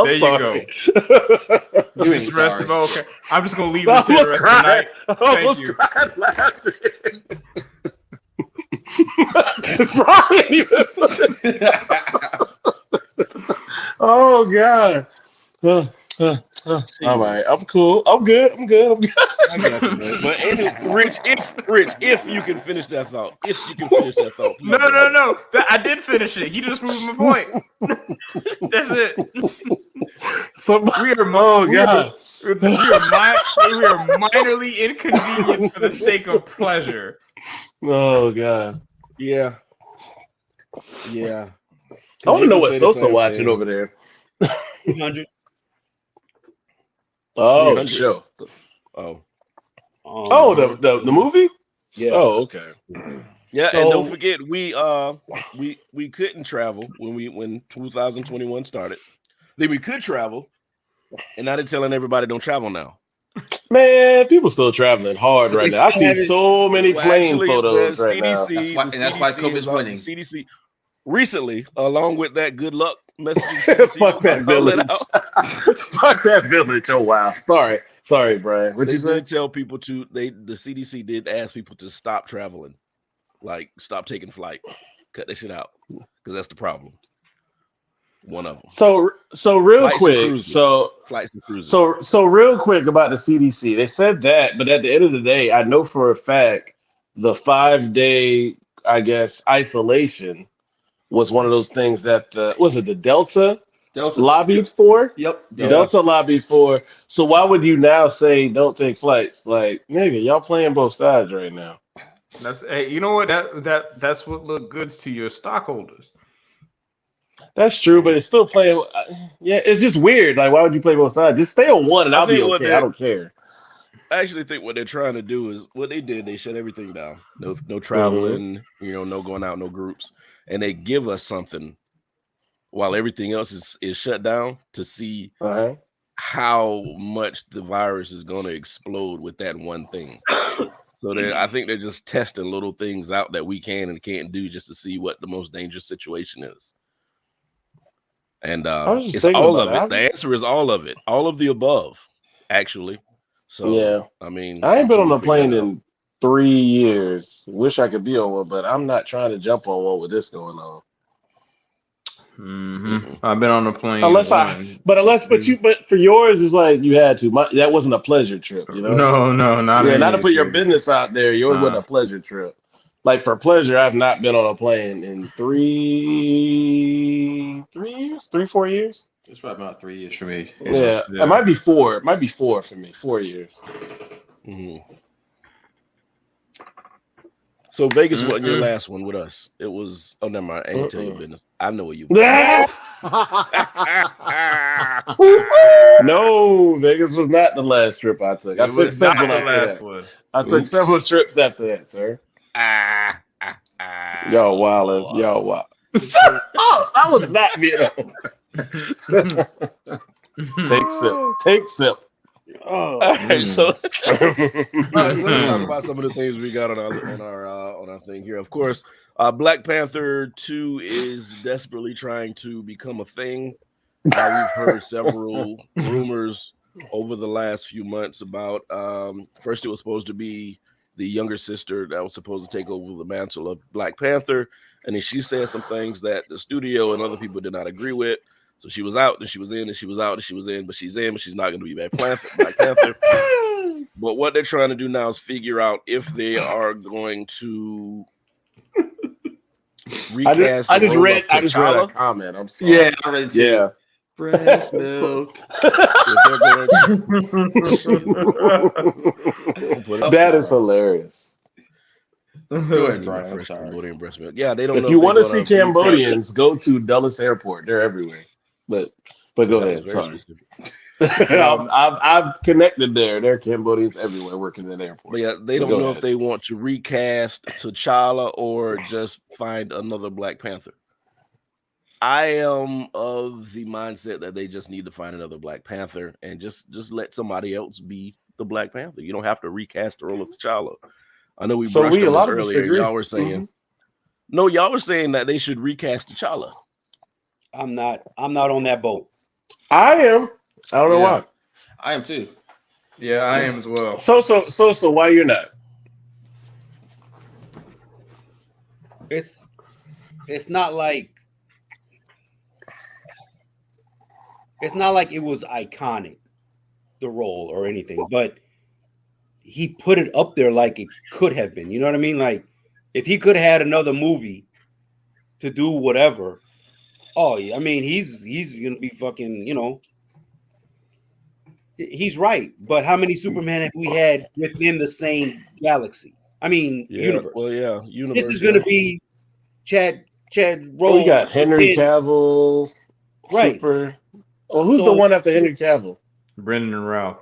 Speaker 5: There you
Speaker 4: sorry.
Speaker 5: go. You just rest of okay. I'm just gonna leave this here the rest of the night. Thank you.
Speaker 4: Oh God. All right, I'm cool. I'm good.
Speaker 3: I got you, man. But anyway, Rich, if you can finish that thought,
Speaker 5: No. I did finish it. He just proved my point. That's it. We are minorly inconvenienced for the sake of pleasure.
Speaker 4: Oh God.
Speaker 3: Yeah.
Speaker 4: I want to know what Sosa watching over there.
Speaker 2: 200.
Speaker 4: Oh, sure.
Speaker 3: Oh,
Speaker 4: the movie?
Speaker 2: Yeah.
Speaker 4: Oh, okay.
Speaker 3: Yeah, and don't forget we couldn't travel when 2021 started. Then we could travel, and now they're telling everybody don't travel now.
Speaker 4: Man, people still traveling hard right now. I see so many plane photos right now.
Speaker 1: That's why COVID's winning.
Speaker 3: The CDC recently, along with that good luck message.
Speaker 4: Fuck that village. Fuck that village. Oh wow. Sorry, Brian. What you say?
Speaker 3: Tell people the CDC did ask people to stop traveling, like stop taking flights, cut that shit out, because that's the problem. One of them.
Speaker 4: So real
Speaker 3: flights
Speaker 4: quick.
Speaker 3: Flights and cruises.
Speaker 4: So real quick about the CDC. They said that, but at the end of the day, I know for a fact the 5-day, I guess, isolation was one of those things that the Delta lobbied for?
Speaker 1: Yep.
Speaker 4: Delta lobbied for. So why would you now say don't take flights? Like, nigga, y'all playing both sides right now.
Speaker 5: Hey, you know what? That's what look good to your stockholders.
Speaker 4: That's true, but it's still playing. Yeah, it's just weird. Like, why would you play both sides? Just stay on one, and I'll be okay. I don't care.
Speaker 3: I actually think what they're trying to do is what they did. They shut everything down. No traveling. No going out. No groups. And they give us something while everything else is shut down to see how much the virus is going to explode with that one thing. So I think they're just testing little things out that we can and can't do just to see what the most dangerous situation is. And it's all of it. The answer is all of it. All of the above, actually. So, yeah. I mean,
Speaker 4: I ain't been on a plane in 3 years. Wish I could be on one, but I'm not trying to jump on one with this going on.
Speaker 5: Mm-hmm. I've been on a plane.
Speaker 4: But for yours, it's like you had to. That wasn't a pleasure trip, you know?
Speaker 5: No, not.
Speaker 4: Yeah, not to put your business out there. Yours wasn't a pleasure trip. Like for pleasure, I've not been on a plane in 4 years.
Speaker 1: It's probably about 3 years for me.
Speaker 4: Yeah. It might be 4. It might be 4 for me. 4 years.
Speaker 3: Mm-hmm. So Vegas wasn't your last one with us. It was. Oh, never mind. I ain't tell you business. I know what you.
Speaker 4: No, Vegas was not the last trip I took. I took several after that. I took several trips after that, sir. Y'all wildin'. Y'all wild. Oh, I was not being. Take sip.
Speaker 3: Oh, so let's talk about some of the things we got on our thing here. Of course, Black Panther 2 is desperately trying to become a thing. We've heard several rumors over the last few months about. First, it was supposed to be the younger sister that was supposed to take over the mantle of Black Panther, and then she said some things that the studio and other people did not agree with. So she was out, and she was in, and she was out, and she was in, but she's in, but she's not going to be Black Panther. But what they're trying to do now is figure out if they are going to recast.
Speaker 4: I just read a comment. I'm sorry.
Speaker 1: Yeah, I read it too.
Speaker 4: Yeah.
Speaker 1: Breast milk.
Speaker 4: That is hilarious.
Speaker 1: Go ahead, Brian. I'm sorry.
Speaker 3: Cambodian breast milk. Yeah, they don't.
Speaker 4: If you want to see Cambodians, go to Dulles Airport. They're everywhere. But go ahead. Sorry. I've connected there. There are Cambodians everywhere working in the airport.
Speaker 3: But yeah, they don't know if they want to recast T'Challa or just find another Black Panther. I am of the mindset that they just need to find another Black Panther and just let somebody else be the Black Panther. You don't have to recast the role of T'Challa. I know we brushed on this earlier. Y'all were saying y'all were saying that they should recast T'Challa.
Speaker 2: I'm not on that boat.
Speaker 4: I am. I don't know why.
Speaker 1: I am too.
Speaker 5: Yeah, I am as well.
Speaker 4: So why you're not?
Speaker 2: It's not like it was iconic, the role or anything, but he put it up there like it could have been. You know what I mean? Like if he could have had another movie to do whatever. Oh, I mean, he's gonna be fucking, he's right. But how many Superman have we had within the same galaxy? I mean, universe.
Speaker 3: Well, yeah, universe.
Speaker 2: This is gonna be Chad Roll.
Speaker 4: Oh, you got Henry Cavill,
Speaker 2: right?
Speaker 4: Super. Oh, who's the one after Henry Cavill?
Speaker 5: Brendan and Ralph.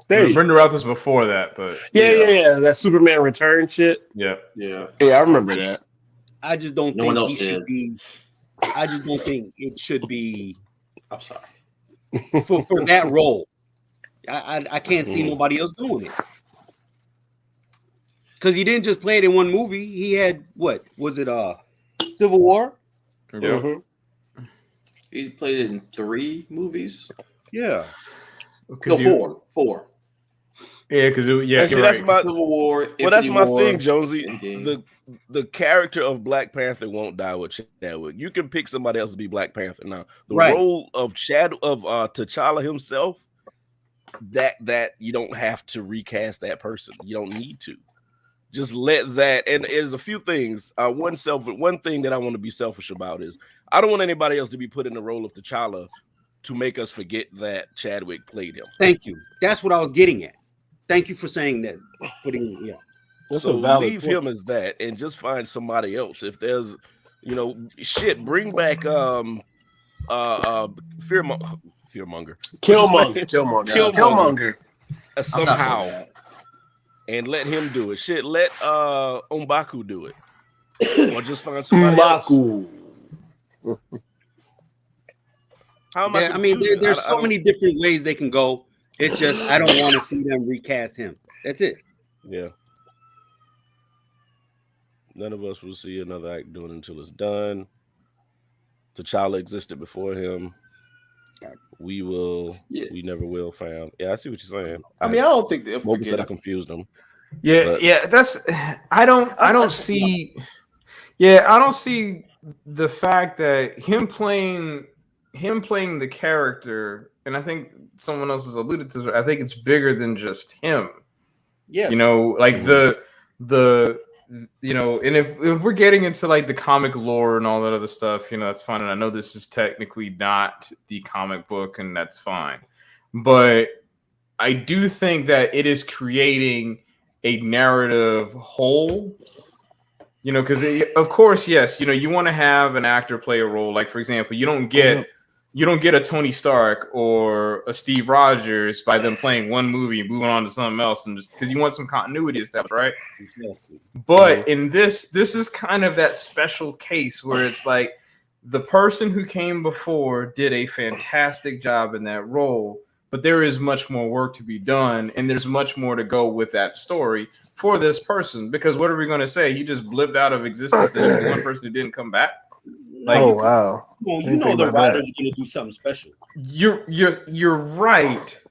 Speaker 4: Brendan
Speaker 5: Routh was before that, but
Speaker 4: yeah. That Superman Return shit.
Speaker 5: Yeah.
Speaker 4: I remember that.
Speaker 2: I just don't think he should be. I just don't think it should be.
Speaker 1: I'm sorry
Speaker 2: for that role. I can't see nobody else doing it because he didn't just play it in one movie. He had what was it? Civil War.
Speaker 5: Yeah.
Speaker 4: Mm-hmm.
Speaker 1: He played it in 3 movies.
Speaker 2: Yeah.
Speaker 1: No, 4.
Speaker 5: Yeah, because
Speaker 3: that's my
Speaker 1: Civil War.
Speaker 3: Well, that's my thing, Jonesy. The character of Black Panther won't die with Chadwick. You can pick somebody else to be Black Panther. Now, the role of T'Challa himself, that you don't have to recast that person. You don't need to. Just let that. And there's a few things. One thing that I want to be selfish about is I don't want anybody else to be put in the role of T'Challa to make us forget that Chadwick played him.
Speaker 2: Thank you. That's what I was getting at. Thank you for saying that.
Speaker 3: So leave him as that and just find somebody else. If there's, bring back Killmonger. Somehow. And let him do it. Shit, let M'Baku do it. Or just find somebody else.
Speaker 2: I mean, there's so many different ways they can go. It's just I don't want to see them recast him. That's it.
Speaker 3: Yeah. None of us will see another act doing it until it's done. T'Challa existed before him. We never will, fam. Yeah, I see what you're saying.
Speaker 1: I don't think they'll
Speaker 3: forget. Said I confused them.
Speaker 5: I don't see the fact that him playing the character, and I think someone else has alluded to this, I think it's bigger than just him.
Speaker 2: Yeah.
Speaker 5: Like and if we're getting into like the comic lore and all that other stuff, that's fine. And I know this is technically not the comic book, and that's fine. But I do think that it is creating a narrative whole, because of course, yes, you want to have an actor play a role. Like, for example, you don't get a Tony Stark or a Steve Rogers by them playing one movie and moving on to something else, and just because you want some continuity and stuff, right? But in this is kind of that special case where it's like the person who came before did a fantastic job in that role, but there is much more work to be done, and there's much more to go with that story for this person. Because what are we going to say? He just blipped out of existence, and there's one person who didn't come back.
Speaker 4: Like, oh wow!
Speaker 2: Well, the writers are going to do something special.
Speaker 5: You're right,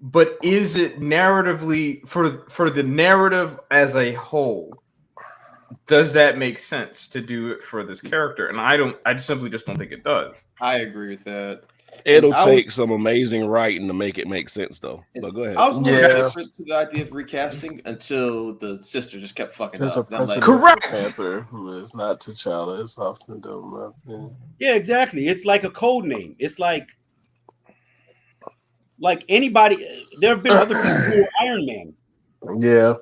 Speaker 5: but is it narratively for the narrative as a whole? Does that make sense to do it for this character? And I simply just don't think it does.
Speaker 1: I agree with that.
Speaker 3: It'll take some amazing writing to make it make sense, though. But go ahead.
Speaker 1: I was different to the idea of recasting until the sister just kept fucking up.
Speaker 5: Correct.
Speaker 4: Panther is not T'Challa. It's Austin Dome.
Speaker 2: Yeah, exactly. It's like a code name. It's like anybody. There have been other people who are Iron Man.
Speaker 4: Yeah,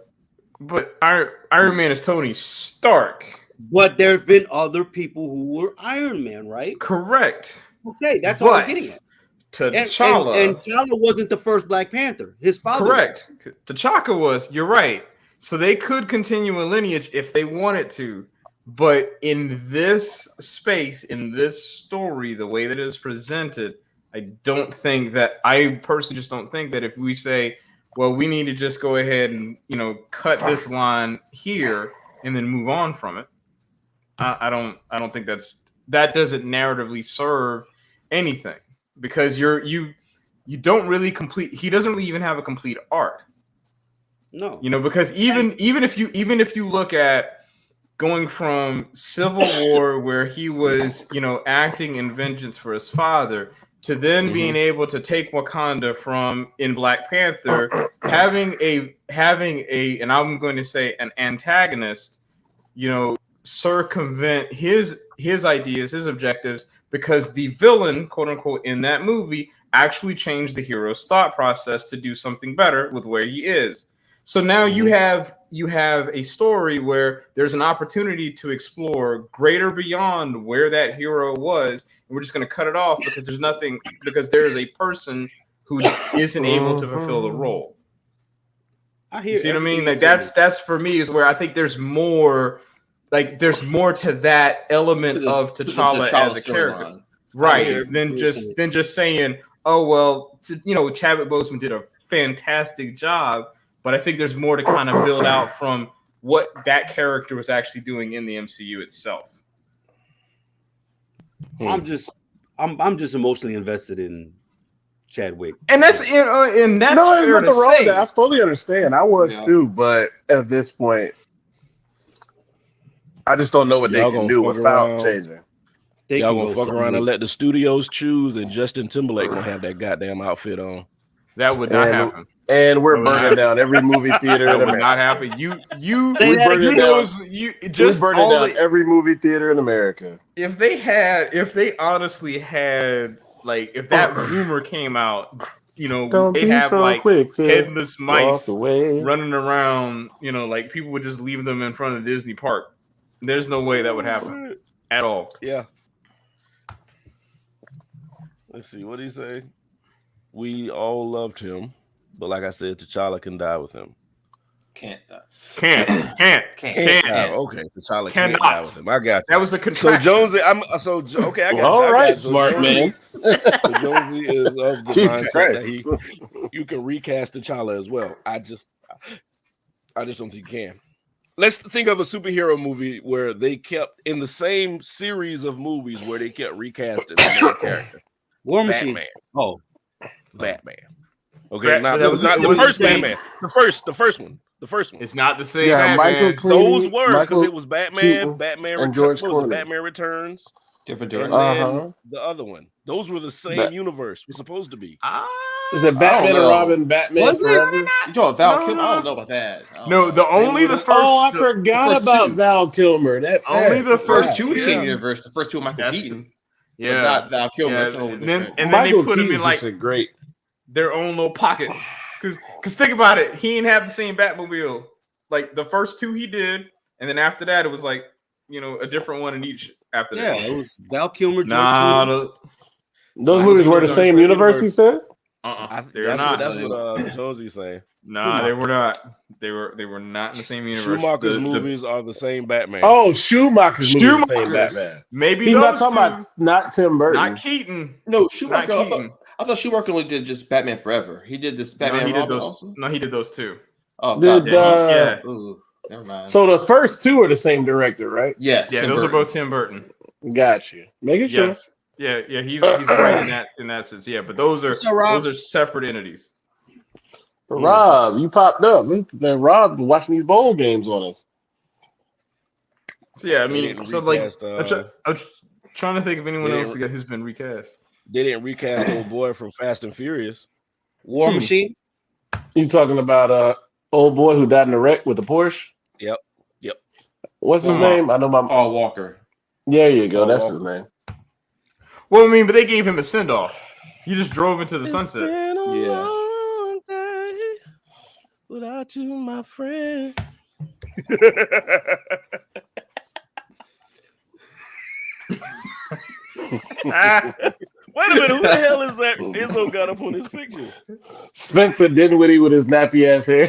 Speaker 5: but Iron Man is Tony Stark.
Speaker 2: But there have been other people who were Iron Man, right?
Speaker 5: Correct.
Speaker 2: Okay, that's all I'm getting at.
Speaker 5: T'Challa.
Speaker 2: And T'Challa wasn't the first Black Panther. His father.
Speaker 5: Correct. T'Chaka was. You're right. So they could continue a lineage if they wanted to. But in this space, in this story, the way that it is presented, I personally just don't think that if we say, well, we need to just go ahead and, cut this line here and then move on from it. I don't think that doesn't narratively serve anything. because you don't really complete. He doesn't really even have a complete arc.
Speaker 2: No,
Speaker 5: because even if you look at going from Civil War, where he was acting in vengeance for his father, to then being able to take Wakanda from in Black Panther, having a and I'm going to say an antagonist, circumvent his ideas, his objectives, because the villain, quote unquote, in that movie actually changed the hero's thought process to do something better with where he is. So now you have a story where there's an opportunity to explore greater beyond where that hero was, and we're just going to cut it off because there is a person who isn't able to fulfill the role.
Speaker 2: I hear.
Speaker 5: You see what I mean? Like that's for me is where I think there's more. Like there's more to that element of T'Challa as a character, right? Than just saying, oh well, Chadwick Boseman did a fantastic job. But I think there's more to kind of build out from what that character was actually doing in the MCU itself.
Speaker 2: I'm just emotionally invested in Chadwick,
Speaker 5: and that's fair to say.
Speaker 4: I fully understand. I was too, but at this point, I just don't know what they can do without changing.
Speaker 3: Y'all gonna fuck around and let the studios choose, and Justin Timberlake gonna have that goddamn outfit on.
Speaker 5: That would not happen.
Speaker 4: And we're burning down every movie theater in America.
Speaker 5: That would not happen.
Speaker 4: We're burning down every movie theater in America.
Speaker 5: If they honestly had, like, if that rumor came out, they have so like headless mice running around, like people would just leave them in front of Disney Park. There's no way that would happen at all.
Speaker 3: Yeah. Let's see, what did he say? We all loved him, but like I said, T'Challa can die with him.
Speaker 5: Can't.
Speaker 3: Okay, T'Challa can't die with him. I got you.
Speaker 5: That was the contraction.
Speaker 3: So Jonesy, I got you.
Speaker 4: All right, smart man.
Speaker 3: So Jonesy is of the mindset that you can recast T'Challa as well. I just don't think you can. Let's think of a superhero movie where they kept in the same series of movies where they kept recasting the main character.
Speaker 2: War Machine.
Speaker 3: Batman. Batman. Okay, now that was not the first Batman. The first one. It's not the same.
Speaker 4: Yeah,
Speaker 3: Batman. Those were because it was Batman,
Speaker 4: and George Clooney.
Speaker 3: Batman Returns,
Speaker 1: different
Speaker 3: and then the other one. Those were the same universe. We're supposed to be.
Speaker 4: Is it Batman and Robin? Batman Forever?
Speaker 1: You talking Val Kilmer? I don't know about that.
Speaker 5: No, the first.
Speaker 4: Oh, I forgot about Val Kilmer. That's
Speaker 5: only the first
Speaker 1: two in the same universe. The first two, Michael Keaton.
Speaker 5: Yeah,
Speaker 1: not Val Kilmer.
Speaker 5: Yeah. And then they put him in like their own little pockets. Because think about it, he didn't have the same Batmobile. Like the first two he did, and then after that it was like a different one in each. After that,
Speaker 2: it was Val Kilmer.
Speaker 4: Those movies were the same universe. He said.
Speaker 5: They're not.
Speaker 3: That's what Josie's saying.
Speaker 5: Nah, they were not. They were not in the same universe.
Speaker 3: Schumacher's movies are the same Batman.
Speaker 4: Oh, Schumacher's movies are the same Batman.
Speaker 5: Maybe
Speaker 4: he's
Speaker 5: those
Speaker 4: not talking about not Tim Burton,
Speaker 5: not Keaton.
Speaker 1: No, Schumacher. I thought Schumacher only did just Batman Forever. He did this Batman.
Speaker 5: He did those. Also? No, he did those too.
Speaker 1: Oh,
Speaker 5: yeah.
Speaker 1: Ooh, never mind.
Speaker 4: So the first two are the same director, right?
Speaker 1: Yes.
Speaker 5: Yeah, those are both Tim Burton.
Speaker 4: Got you. Making sure.
Speaker 5: Yes. Yeah, he's right in that sense. Yeah, but those are separate entities.
Speaker 4: Rob, you popped up. Rob watching these bowl games on us.
Speaker 5: So yeah, I mean, so recast, I'm trying to think of anyone else who's been recast.
Speaker 3: They didn't recast old boy from Fast and Furious.
Speaker 2: War Machine.
Speaker 4: You talking about old boy who died in a wreck with a Porsche?
Speaker 3: Yep.
Speaker 4: What's his name? I know
Speaker 1: Paul Walker.
Speaker 4: There you go. That's his name.
Speaker 5: Well, I mean, but they gave him a send off. He just drove into the sunset.
Speaker 3: Long day without you, my friend. Wait a minute, who the hell is that Izzo got up on his picture?
Speaker 4: Spencer Dinwiddie with his nappy ass hair.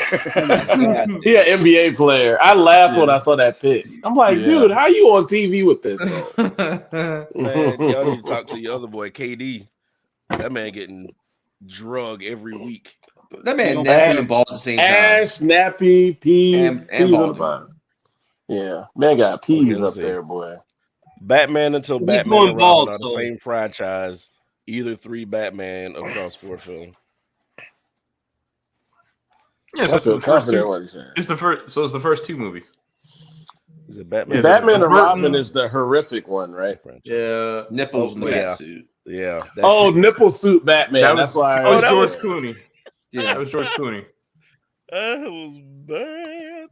Speaker 4: He an NBA player. I laughed when I saw that pic. I'm like, dude, how you on TV with this?
Speaker 3: Man, y'all need to talk to your other boy, KD. That man getting drug every week.
Speaker 1: That man nappy and bald at the same time.
Speaker 4: Ash, nappy, peas,
Speaker 1: and bald.
Speaker 4: Yeah, man got peas up there, boy.
Speaker 3: Batman until Batman and Robin are the same franchise either 3 Batman across 4 films.
Speaker 5: Yeah, so it's the first two. It's the first. So it's the first 2 movies.
Speaker 3: Is it Batman?
Speaker 4: Batman and Robin is the horrific one, right?
Speaker 1: Yeah, nipples in the bat suit.
Speaker 3: Yeah.
Speaker 4: Nipple suit Batman. That's why.
Speaker 5: That was George Clooney. Yeah, that was George Clooney.
Speaker 3: That was bad.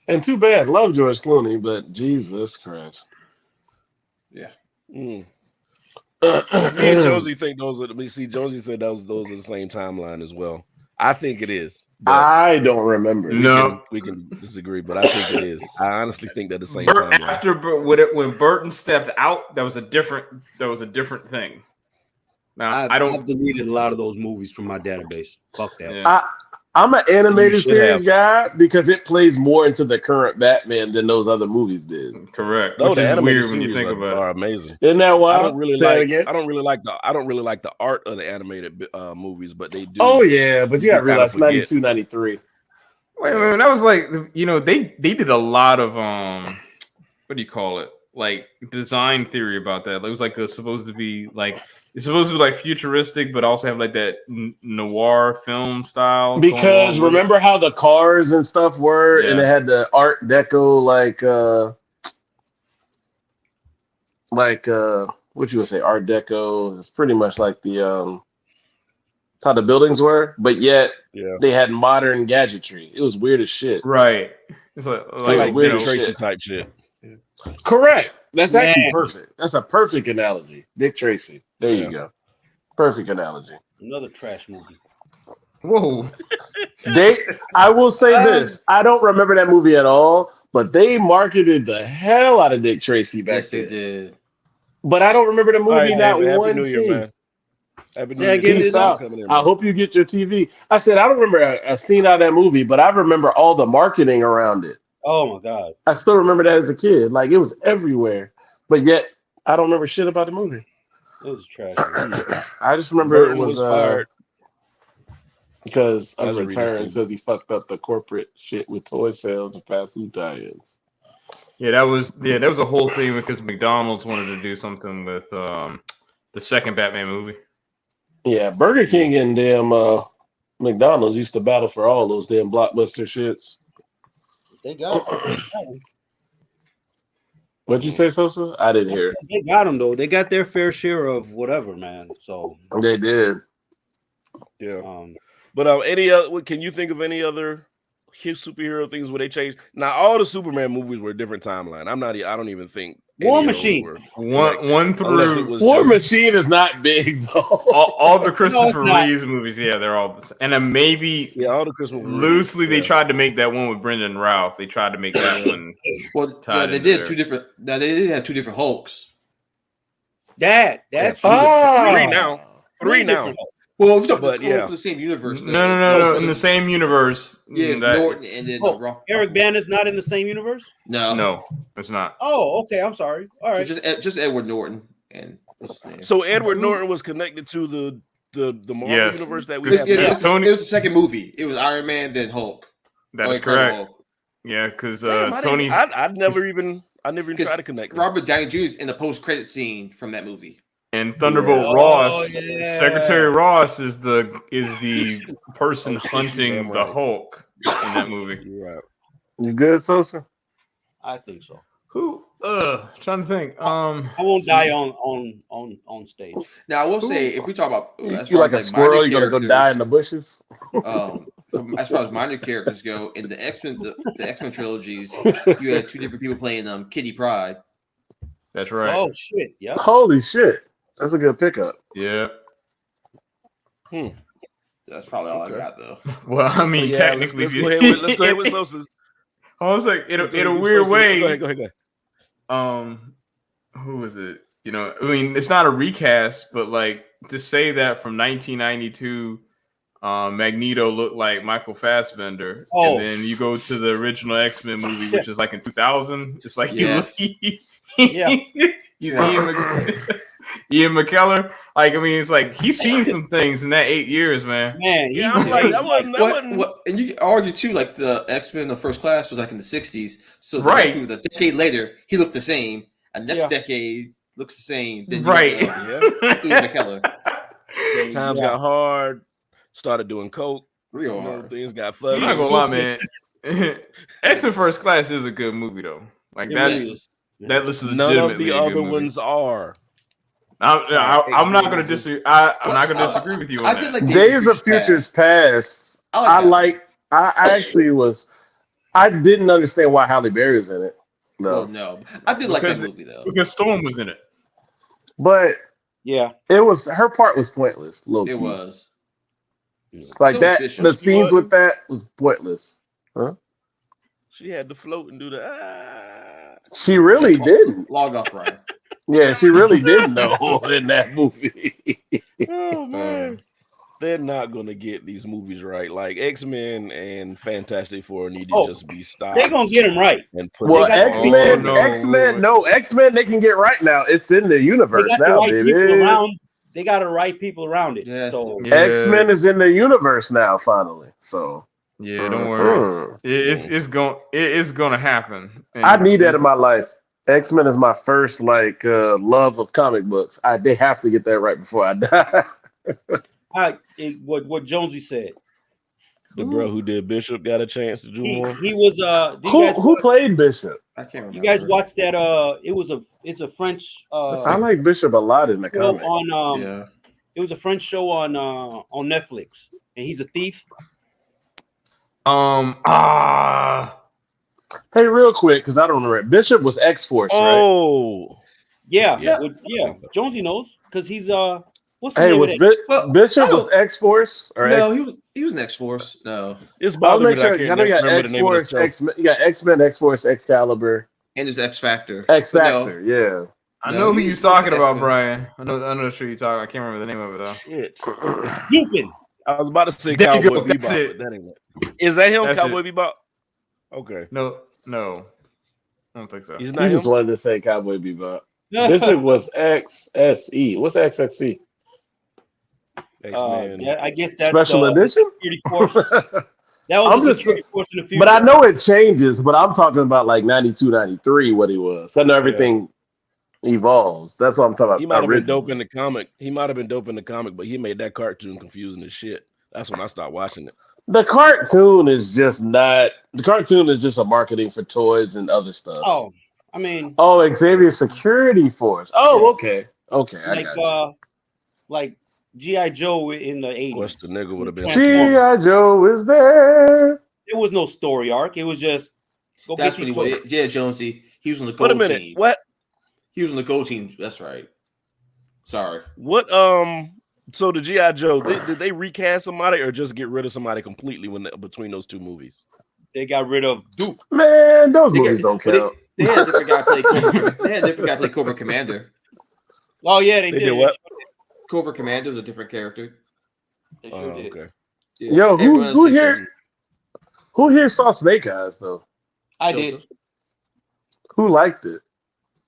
Speaker 4: And too bad. Love George Clooney, but Jesus Christ.
Speaker 1: Yeah.
Speaker 3: Me and Josie think those are. Josie said those are the same timeline as well. I think it is.
Speaker 4: I don't remember.
Speaker 3: We can disagree, but I think it is. I honestly think they're the same timeline.
Speaker 5: After when Burton stepped out, that was a different thing. Now
Speaker 2: I've deleted a lot of those movies from my database. Fuck that.
Speaker 5: Yeah.
Speaker 4: I'm an animated series guy because it plays more into the current Batman than those other movies did.
Speaker 5: Correct.
Speaker 3: No,
Speaker 5: which
Speaker 3: the
Speaker 5: is
Speaker 3: animated
Speaker 5: weird when you think about it.
Speaker 3: Are amazing.
Speaker 4: Isn't that wild?
Speaker 3: I don't really like the art of the animated movies, but they do.
Speaker 4: Oh yeah, but you gotta realize 92, 93.
Speaker 5: Wait a minute, that was like they did a lot of what do you call it? Like design theory about that. It was like supposed to be like futuristic, but also have like that noir film style.
Speaker 4: Because remember how the cars and stuff were, and it had the Art Deco what you would say Art Deco. It's pretty much like the how the buildings were, but yet they had modern gadgetry. It was weird as shit.
Speaker 5: Right. It's like
Speaker 3: weird Tracy type shit.
Speaker 4: Yeah. Correct. That's actually perfect. That's a perfect analogy. Dick Tracy. There you go. Perfect analogy.
Speaker 2: Another trash movie.
Speaker 5: Whoa.
Speaker 4: I will say this. I don't remember that movie at all, but they marketed the hell out of Dick Tracy back then.
Speaker 1: Yes, they did.
Speaker 4: But I don't remember the movie, not one
Speaker 3: New
Speaker 4: scene.
Speaker 3: Year, man.
Speaker 4: Peace out. I hope you get your TV. I said, I don't remember a scene out of that movie, but I remember all the marketing around it.
Speaker 2: Oh my God.
Speaker 4: I still remember that as a kid. Like it was everywhere. But yet I don't remember shit about the movie.
Speaker 2: It was trash.
Speaker 4: I just remember
Speaker 3: Burton
Speaker 4: it was
Speaker 3: fired
Speaker 4: because of retiring because he fucked up the corporate shit with toy sales and fast food tie-ins.
Speaker 5: Yeah, that was a whole thing because McDonald's wanted to do something with the second Batman movie.
Speaker 4: Yeah, Burger King and damn McDonald's used to battle for all those damn blockbuster shits.
Speaker 2: They got
Speaker 4: What'd you say, Sosa? I didn't hear.
Speaker 2: They got them though. They got their fair share of whatever, man. So
Speaker 4: they did.
Speaker 3: Yeah. But any other? Can you think of any other superhero things where they changed? Now all the Superman movies were a different timeline. I don't even think
Speaker 2: War Machine.
Speaker 5: One through
Speaker 4: War Machine is not big though.
Speaker 5: all the Christopher Reeves movies, they're all the same. And then maybe
Speaker 3: all the Christmas
Speaker 5: loosely they tried to make that one with Brendan Routh. They tried to make that one.
Speaker 1: They did two different. They did have 2 different Hulks.
Speaker 2: That's
Speaker 3: 3 now. 3 now.
Speaker 1: Well, if you're talking for the same universe.
Speaker 5: No. In the same universe.
Speaker 1: Yeah, Norton and then
Speaker 2: Eric Bana's not in the same universe?
Speaker 5: No, it's not.
Speaker 2: Oh, okay. I'm sorry. All right.
Speaker 1: Just Edward Norton and
Speaker 3: so Edward Norton was connected to the Marvel universe that we have.
Speaker 1: It was the second movie. It was Iron Man, then Hulk.
Speaker 5: That is correct. Hulk. Yeah, because Tony's.
Speaker 3: I never even tried to connect.
Speaker 1: Robert Downey Jr. is in the post-credit scene from that movie.
Speaker 5: And Thunderbolt Ross, Secretary Ross is the person hunting the Hulk in that movie.
Speaker 3: Right.
Speaker 4: You good, Sosa?
Speaker 2: I think so.
Speaker 5: Who? Trying to think.
Speaker 2: I won't die on stage.
Speaker 1: Now I will say, if we talk about
Speaker 4: you like a squirrel, you're gonna go die in the bushes.
Speaker 1: As far as minor characters go, in the X-Men, the X-Men trilogies, you had 2 different people playing Kitty Pryde.
Speaker 5: That's right.
Speaker 2: Oh shit! Yeah.
Speaker 4: Holy shit! That's a good pickup.
Speaker 5: Yeah.
Speaker 1: That's probably all I got, though.
Speaker 5: Well, I mean, technically,
Speaker 3: let's go ahead with Sosa's.
Speaker 5: I was like, in a weird way.
Speaker 3: Go ahead.
Speaker 5: Who is it? I mean, it's not a recast, but like to say that from 1992, Magneto looked like Michael Fassbender, and then you go to the original X-Men movie, which is like in 2000. It's like you see him. Ian McKellen. Like, I mean, it's like he's seen some things in that 8 years, man.
Speaker 2: Man,
Speaker 3: Yeah, I'm like, that wasn't.
Speaker 1: What, and you can argue too, like the X-Men, the first class was like in the 60s. So the
Speaker 5: Right.
Speaker 1: next movie, a decade later, he looked the same. And next decade looks the same. Then
Speaker 5: Right.
Speaker 1: Ian McKellen.
Speaker 3: Times got hard. Started doing coke.
Speaker 1: Real hard.
Speaker 3: Things got
Speaker 5: I'm
Speaker 3: fuzzy.
Speaker 5: not gonna lie, man. X-Men First Class is a good movie though. Like that is
Speaker 3: None of the other
Speaker 5: movie.
Speaker 3: ones are.
Speaker 5: I'm not gonna disagree. I'm not gonna disagree with you on
Speaker 1: I
Speaker 5: that.
Speaker 1: did like
Speaker 4: Days of Futures Past. I actually was. I didn't understand why Halle Berry was in it.
Speaker 1: No, I did like that movie though
Speaker 5: because Storm was in it.
Speaker 4: But
Speaker 2: yeah,
Speaker 4: it was her part was pointless.
Speaker 1: It was
Speaker 4: like so that. The scenes with that was pointless. Huh?
Speaker 3: She had to float and do the.
Speaker 4: She really didn't.
Speaker 1: Log off, Ryan.
Speaker 4: Yeah, she really didn't know in that movie.
Speaker 3: Oh man, they're not gonna get these movies right. Like X-Men and Fantastic Four need to just be stopped.
Speaker 2: They're gonna get them right.
Speaker 4: Well, X-Men, X-Men, they can get right now. It's in the universe now, baby.
Speaker 2: They got the right people around it.
Speaker 1: Yeah.
Speaker 2: So
Speaker 4: X-Men is in the universe now, finally. So
Speaker 5: yeah, don't worry. It's gonna happen. And
Speaker 4: I need that in my life. X-Men is my first love of comic books. They have to get that right before I die.
Speaker 2: What Jonesy said.
Speaker 3: The bro who did Bishop got a chance to do more.
Speaker 2: He was
Speaker 4: who played Bishop?
Speaker 1: I can't remember.
Speaker 2: You guys watched that? It's a French.
Speaker 4: I like Bishop a lot in the comic.
Speaker 2: It was a French show on Netflix, and he's a thief.
Speaker 4: Hey, real quick, because I don't remember. Bishop was X-Force, right?
Speaker 2: Oh, yeah. Jonesy knows because he's what's the name of that?
Speaker 4: Bishop was X-Force, or
Speaker 1: no, he was an X-Force. No,
Speaker 3: it's bothering me.
Speaker 4: I know you got X-Force, X-Men, you got X-Men, X-Force, Excalibur,
Speaker 1: and there's X-Factor.
Speaker 4: X-Factor, yeah.
Speaker 5: I know who you're talking about, Brian. I know who you're talking. I can't remember the name of it though.
Speaker 3: Shit.
Speaker 2: Lupin.
Speaker 3: I was about to say Cowboy Bebop, but that ain't it. Is that him, Cowboy Bebop? Okay.
Speaker 5: No, I don't think so.
Speaker 4: He's not. Just wanted to say Cowboy Bebop. Bishop was XSE. What's XXE?
Speaker 2: I guess that's
Speaker 4: special edition.
Speaker 2: Security force. That was a security force in the future.
Speaker 4: But I know it changes. But I'm talking about like 92, 93, what he was. I know everything evolves. That's what I'm talking about.
Speaker 3: He might have been dope in the comic. But he made that cartoon confusing as shit. That's when I stopped watching it.
Speaker 4: The cartoon is just not. The cartoon is just a marketing for toys and other stuff.
Speaker 2: Oh, I mean.
Speaker 4: Oh, Xavier Security Force. Oh, okay.
Speaker 2: Like G.I. Joe in the 80s.
Speaker 3: What's the nigga would have been?
Speaker 4: G.I. Joe is there.
Speaker 2: There was no story arc. It was just
Speaker 1: go get these toys. Yeah, Jonesy. He was on the gold team.
Speaker 3: Wait a minute. What?
Speaker 1: He was on the gold team. That's right. Sorry.
Speaker 3: What? So the G.I. Joe, did they recast somebody or just get rid of somebody completely between those two movies?
Speaker 2: They got rid of Duke.
Speaker 4: Man, those movies don't count.
Speaker 1: They had a different guy play Cobra. They had a different guy play Cobra Commander.
Speaker 2: Oh yeah, they did.
Speaker 3: What?
Speaker 1: Cobra Commander was a different character.
Speaker 2: They sure did.
Speaker 3: Okay.
Speaker 4: Yeah. Yo, who here saw Snake Eyes though?
Speaker 2: I did.
Speaker 4: Who liked it?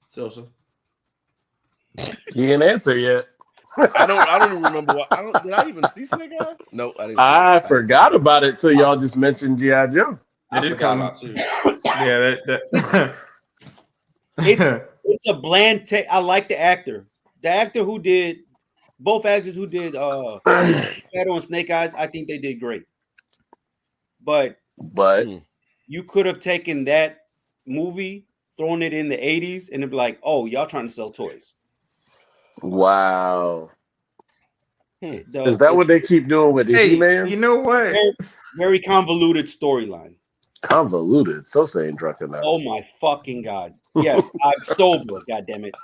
Speaker 1: Sosa.
Speaker 4: You didn't answer yet.
Speaker 3: I don't even remember did I even see Snake Eyes? No, I didn't.
Speaker 4: I forgot about it till y'all just mentioned G.I. Joe.
Speaker 1: I did come out too.
Speaker 5: Yeah,
Speaker 2: it's a bland take. I like the actor. The actor who did both actors who did Shadow and Snake Eyes, I think they did great. But you could have taken that movie, thrown it in the 80s, and it'd be like, oh, y'all trying to sell toys.
Speaker 4: Wow. Is that what they keep doing with the He-Man?
Speaker 5: You know what?
Speaker 2: Very, very convoluted storyline.
Speaker 4: Convoluted. So saying drunken now.
Speaker 2: Oh my fucking god. Yes, I'm sober, god damn it.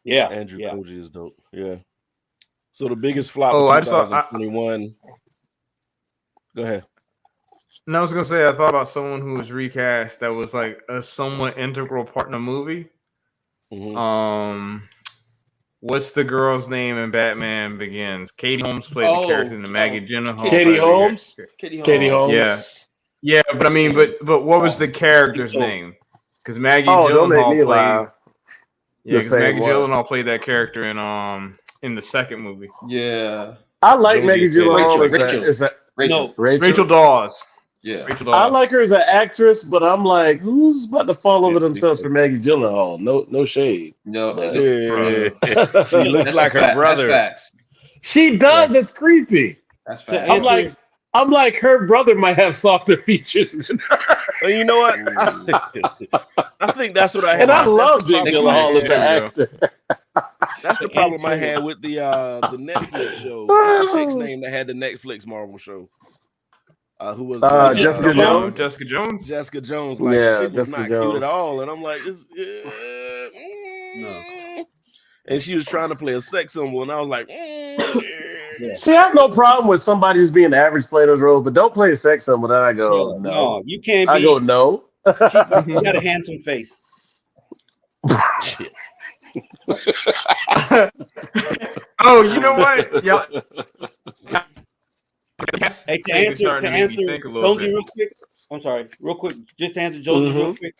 Speaker 2: Yeah.
Speaker 3: Andrew Koji is dope. Yeah. So the biggest flop of 2021. Go ahead.
Speaker 5: No, I was gonna say I thought about someone who was recast that was like a somewhat integral part in the movie. Mm-hmm. What's the girl's name in Batman Begins? Katie Holmes played the character in the Maggie Gyllenhaal.
Speaker 4: Katie Holmes.
Speaker 5: Yeah. Yeah, but I mean, but what was the character's name? Because Maggie
Speaker 4: don't make me
Speaker 5: Gyllenhaal
Speaker 4: lie.
Speaker 5: played. Yeah, because Maggie Gyllenhaal played that character in the second movie.
Speaker 1: Yeah,
Speaker 4: I like Maggie Gyllenhaal.
Speaker 5: Rachel Dawes.
Speaker 1: Yeah,
Speaker 5: Rachel Dawes.
Speaker 4: I like her as an actress, but I'm like, who's about to fall over themselves for Maggie Gyllenhaal? No shade.
Speaker 1: No,
Speaker 3: she looks like her brother.
Speaker 1: That's facts.
Speaker 4: She does. It's creepy.
Speaker 1: That's facts.
Speaker 4: I'm like, her brother might have softer features than her.
Speaker 3: Well, you know what? I think that's what I had.
Speaker 4: And I love Jake Gyllenhaal as an actor.
Speaker 3: That's the problem I had with the Netflix show. What's the chick's name that had the Netflix Marvel show? Who was
Speaker 4: Jessica Jones?
Speaker 3: Jessica Jones. Like, she was not cute at all, and I'm like,
Speaker 2: No.
Speaker 3: And she was trying to play a sex symbol, and I was like,
Speaker 4: Yeah. See, I have no problem with somebody just being average play those roles, but don't play a sex symbol. Then I go, no,
Speaker 2: you can't.
Speaker 4: I go, no.
Speaker 2: You got a handsome face.
Speaker 3: shit.
Speaker 2: Oh, you know what? Yeah. Hey, to answer Jonesy real quick. I'm sorry, real quick. Just to answer Jonesy real quick.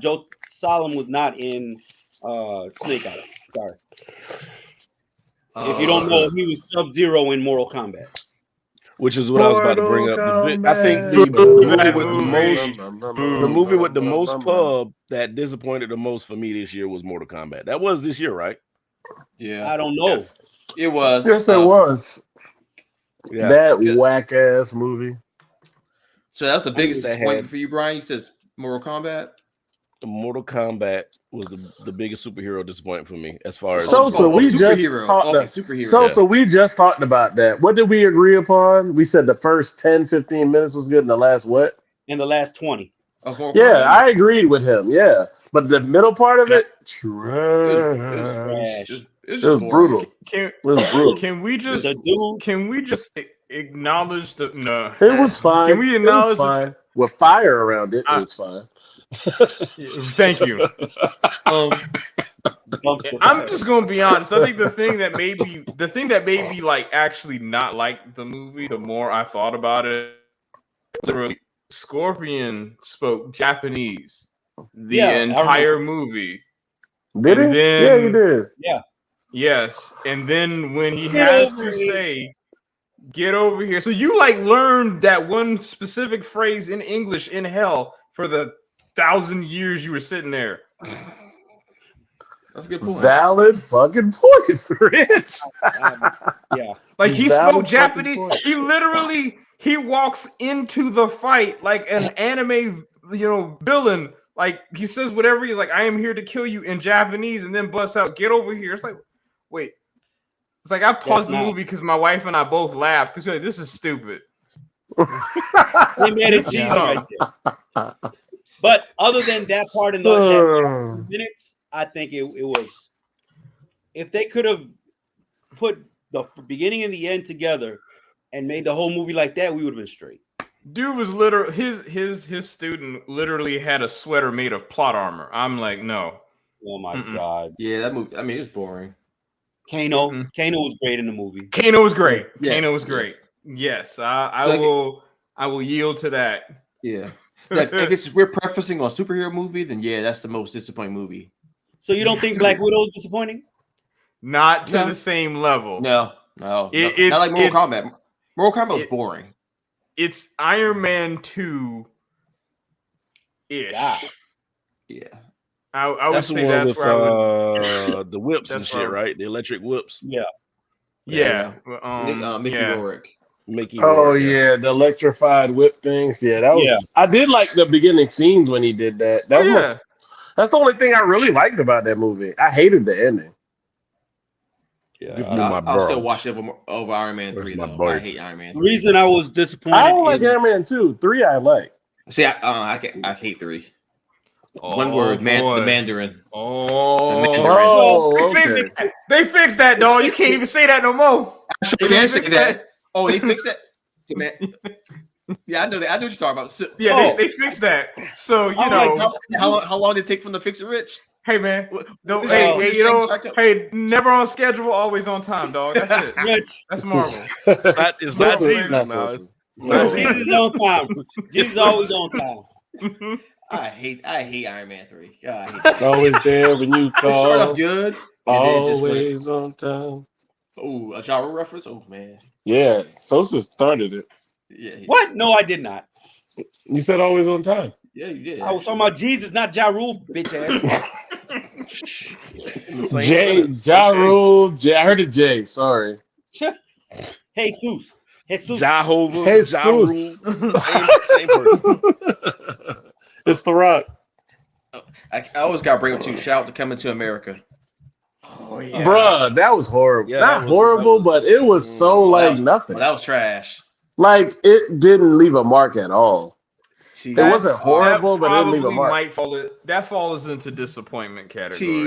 Speaker 2: Joe Solomon was not in Snake Eyes. Sorry. If you don't know, he was Sub-Zero in Mortal Kombat.
Speaker 3: Which is what I was about to bring up. I think the movie with the most pub that disappointed the most for me this year was Mortal Kombat. That was this year, right?
Speaker 1: Yeah.
Speaker 2: I don't know.
Speaker 1: Yes. It was.
Speaker 4: Yes, it was.
Speaker 3: Yeah.
Speaker 4: That whack ass movie.
Speaker 1: So that's the biggest disappointment for you, Brian. You said Mortal Kombat.
Speaker 3: Mortal Kombat was the biggest superhero disappointment for me as far as
Speaker 4: we just talked about that. What did we agree upon? We said the first 10-15 minutes was good and the last what?
Speaker 2: And the last 20.
Speaker 4: Yeah, I agreed with him. Yeah. But the middle part of it,
Speaker 2: trash.
Speaker 4: It was brutal. It was brutal.
Speaker 5: Can we just acknowledge the no?
Speaker 4: It was fine.
Speaker 5: Can we acknowledge
Speaker 4: it was fine. With fire around it, it was fine.
Speaker 5: Thank you. I'm just gonna be honest. I think the thing that made me like actually not like the movie, the more I thought about it, Scorpion spoke Japanese the entire movie.
Speaker 4: Did he? Yeah, he did.
Speaker 2: Yeah.
Speaker 5: Yes, and then when he has to say, "Get over here," so you like learned that one specific phrase in English in hell for the 1,000 years you were sitting there. That's a good point.
Speaker 4: Valid fucking point, Rich.
Speaker 2: Yeah,
Speaker 5: like he spoke Japanese. He walks into the fight like an anime, villain. Like he says whatever he's like, "I am here to kill you" in Japanese, and then busts out, "Get over here." It's like, wait. It's like I paused the movie because my wife and I both laughed because we're like, this is stupid.
Speaker 2: They made it easy right there. But other than that part in the minutes, I think it was. If they could have put the beginning and the end together and made the whole movie like that, we would have been straight.
Speaker 5: Dude was literally his student literally had a sweater made of plot armor. I'm like, no.
Speaker 2: Oh my god.
Speaker 1: Yeah, that movie. I mean, it's boring.
Speaker 2: Kano was great in the movie.
Speaker 5: Kano was great.
Speaker 1: Yes,
Speaker 5: Kano was great. Yes, I will yield to that.
Speaker 1: Yeah. I guess if we're prefacing on a superhero movie, then yeah, that's the most disappointing movie.
Speaker 2: So you don't think Black Widow is disappointing?
Speaker 5: Not to the same level.
Speaker 1: No. Not like Mortal Kombat. Mortal Kombat was boring. It's
Speaker 5: Iron Man 2 ish.
Speaker 3: Yeah.
Speaker 5: I would say that's where I would.
Speaker 3: The whips and shit, right? The electric whips.
Speaker 2: Yeah.
Speaker 1: Mickey Rourke.
Speaker 4: Yeah, the electrified whip things. Yeah, that was. Yeah. I did like the beginning scenes when he did that. That's the only thing I really liked about that movie. I hated the ending.
Speaker 3: Yeah,
Speaker 1: I'll still watch it over Iron Man 3. Though. I hate Iron Man 3.
Speaker 2: The reason I was disappointed.
Speaker 4: I don't like Iron Man 2. 3 I like.
Speaker 1: See, I hate 3. One word, the Mandarin.
Speaker 5: They fixed that, dog. You can't even say that no more.
Speaker 1: They can't say that. Oh, they fixed that. Yeah, I know that. I know what you're talking about. So,
Speaker 5: they fixed that. So
Speaker 1: how long did it take from to fix it, Rich?
Speaker 5: Hey man, never on schedule, always on time, dog. That's it. That's Marvel.
Speaker 3: It's not Jesus now.
Speaker 2: Jesus is on time. Jesus is always on time.
Speaker 1: I hate Iron Man 3. God, I hate that.
Speaker 4: Always there when you
Speaker 1: It started
Speaker 4: call.
Speaker 1: off good.
Speaker 4: Always on time.
Speaker 1: Oh, a Ja Rule reference? Oh, man.
Speaker 4: Yeah, Sosa started it.
Speaker 1: Yeah.
Speaker 2: What? No, I did not.
Speaker 4: You said always on time.
Speaker 1: Yeah, you did.
Speaker 2: I was talking about Jesus, not Ja Rule, bitch ass.
Speaker 4: Ja Rule. I heard a J. Sorry.
Speaker 2: Jesus.
Speaker 3: Jehovah.
Speaker 4: Jesus.
Speaker 3: Ja Rule. Same person.
Speaker 4: It's The Rock.
Speaker 1: I always got to bring up to shout out to Coming to America.
Speaker 5: Oh yeah,
Speaker 4: Bruh, that was horrible.
Speaker 3: Yeah,
Speaker 4: Not horrible, but it was so nothing.
Speaker 1: Well, that was trash.
Speaker 4: Like it didn't leave a mark at all.
Speaker 1: See,
Speaker 4: it wasn't horrible, but it didn't leave a mark.
Speaker 5: That falls into disappointment category.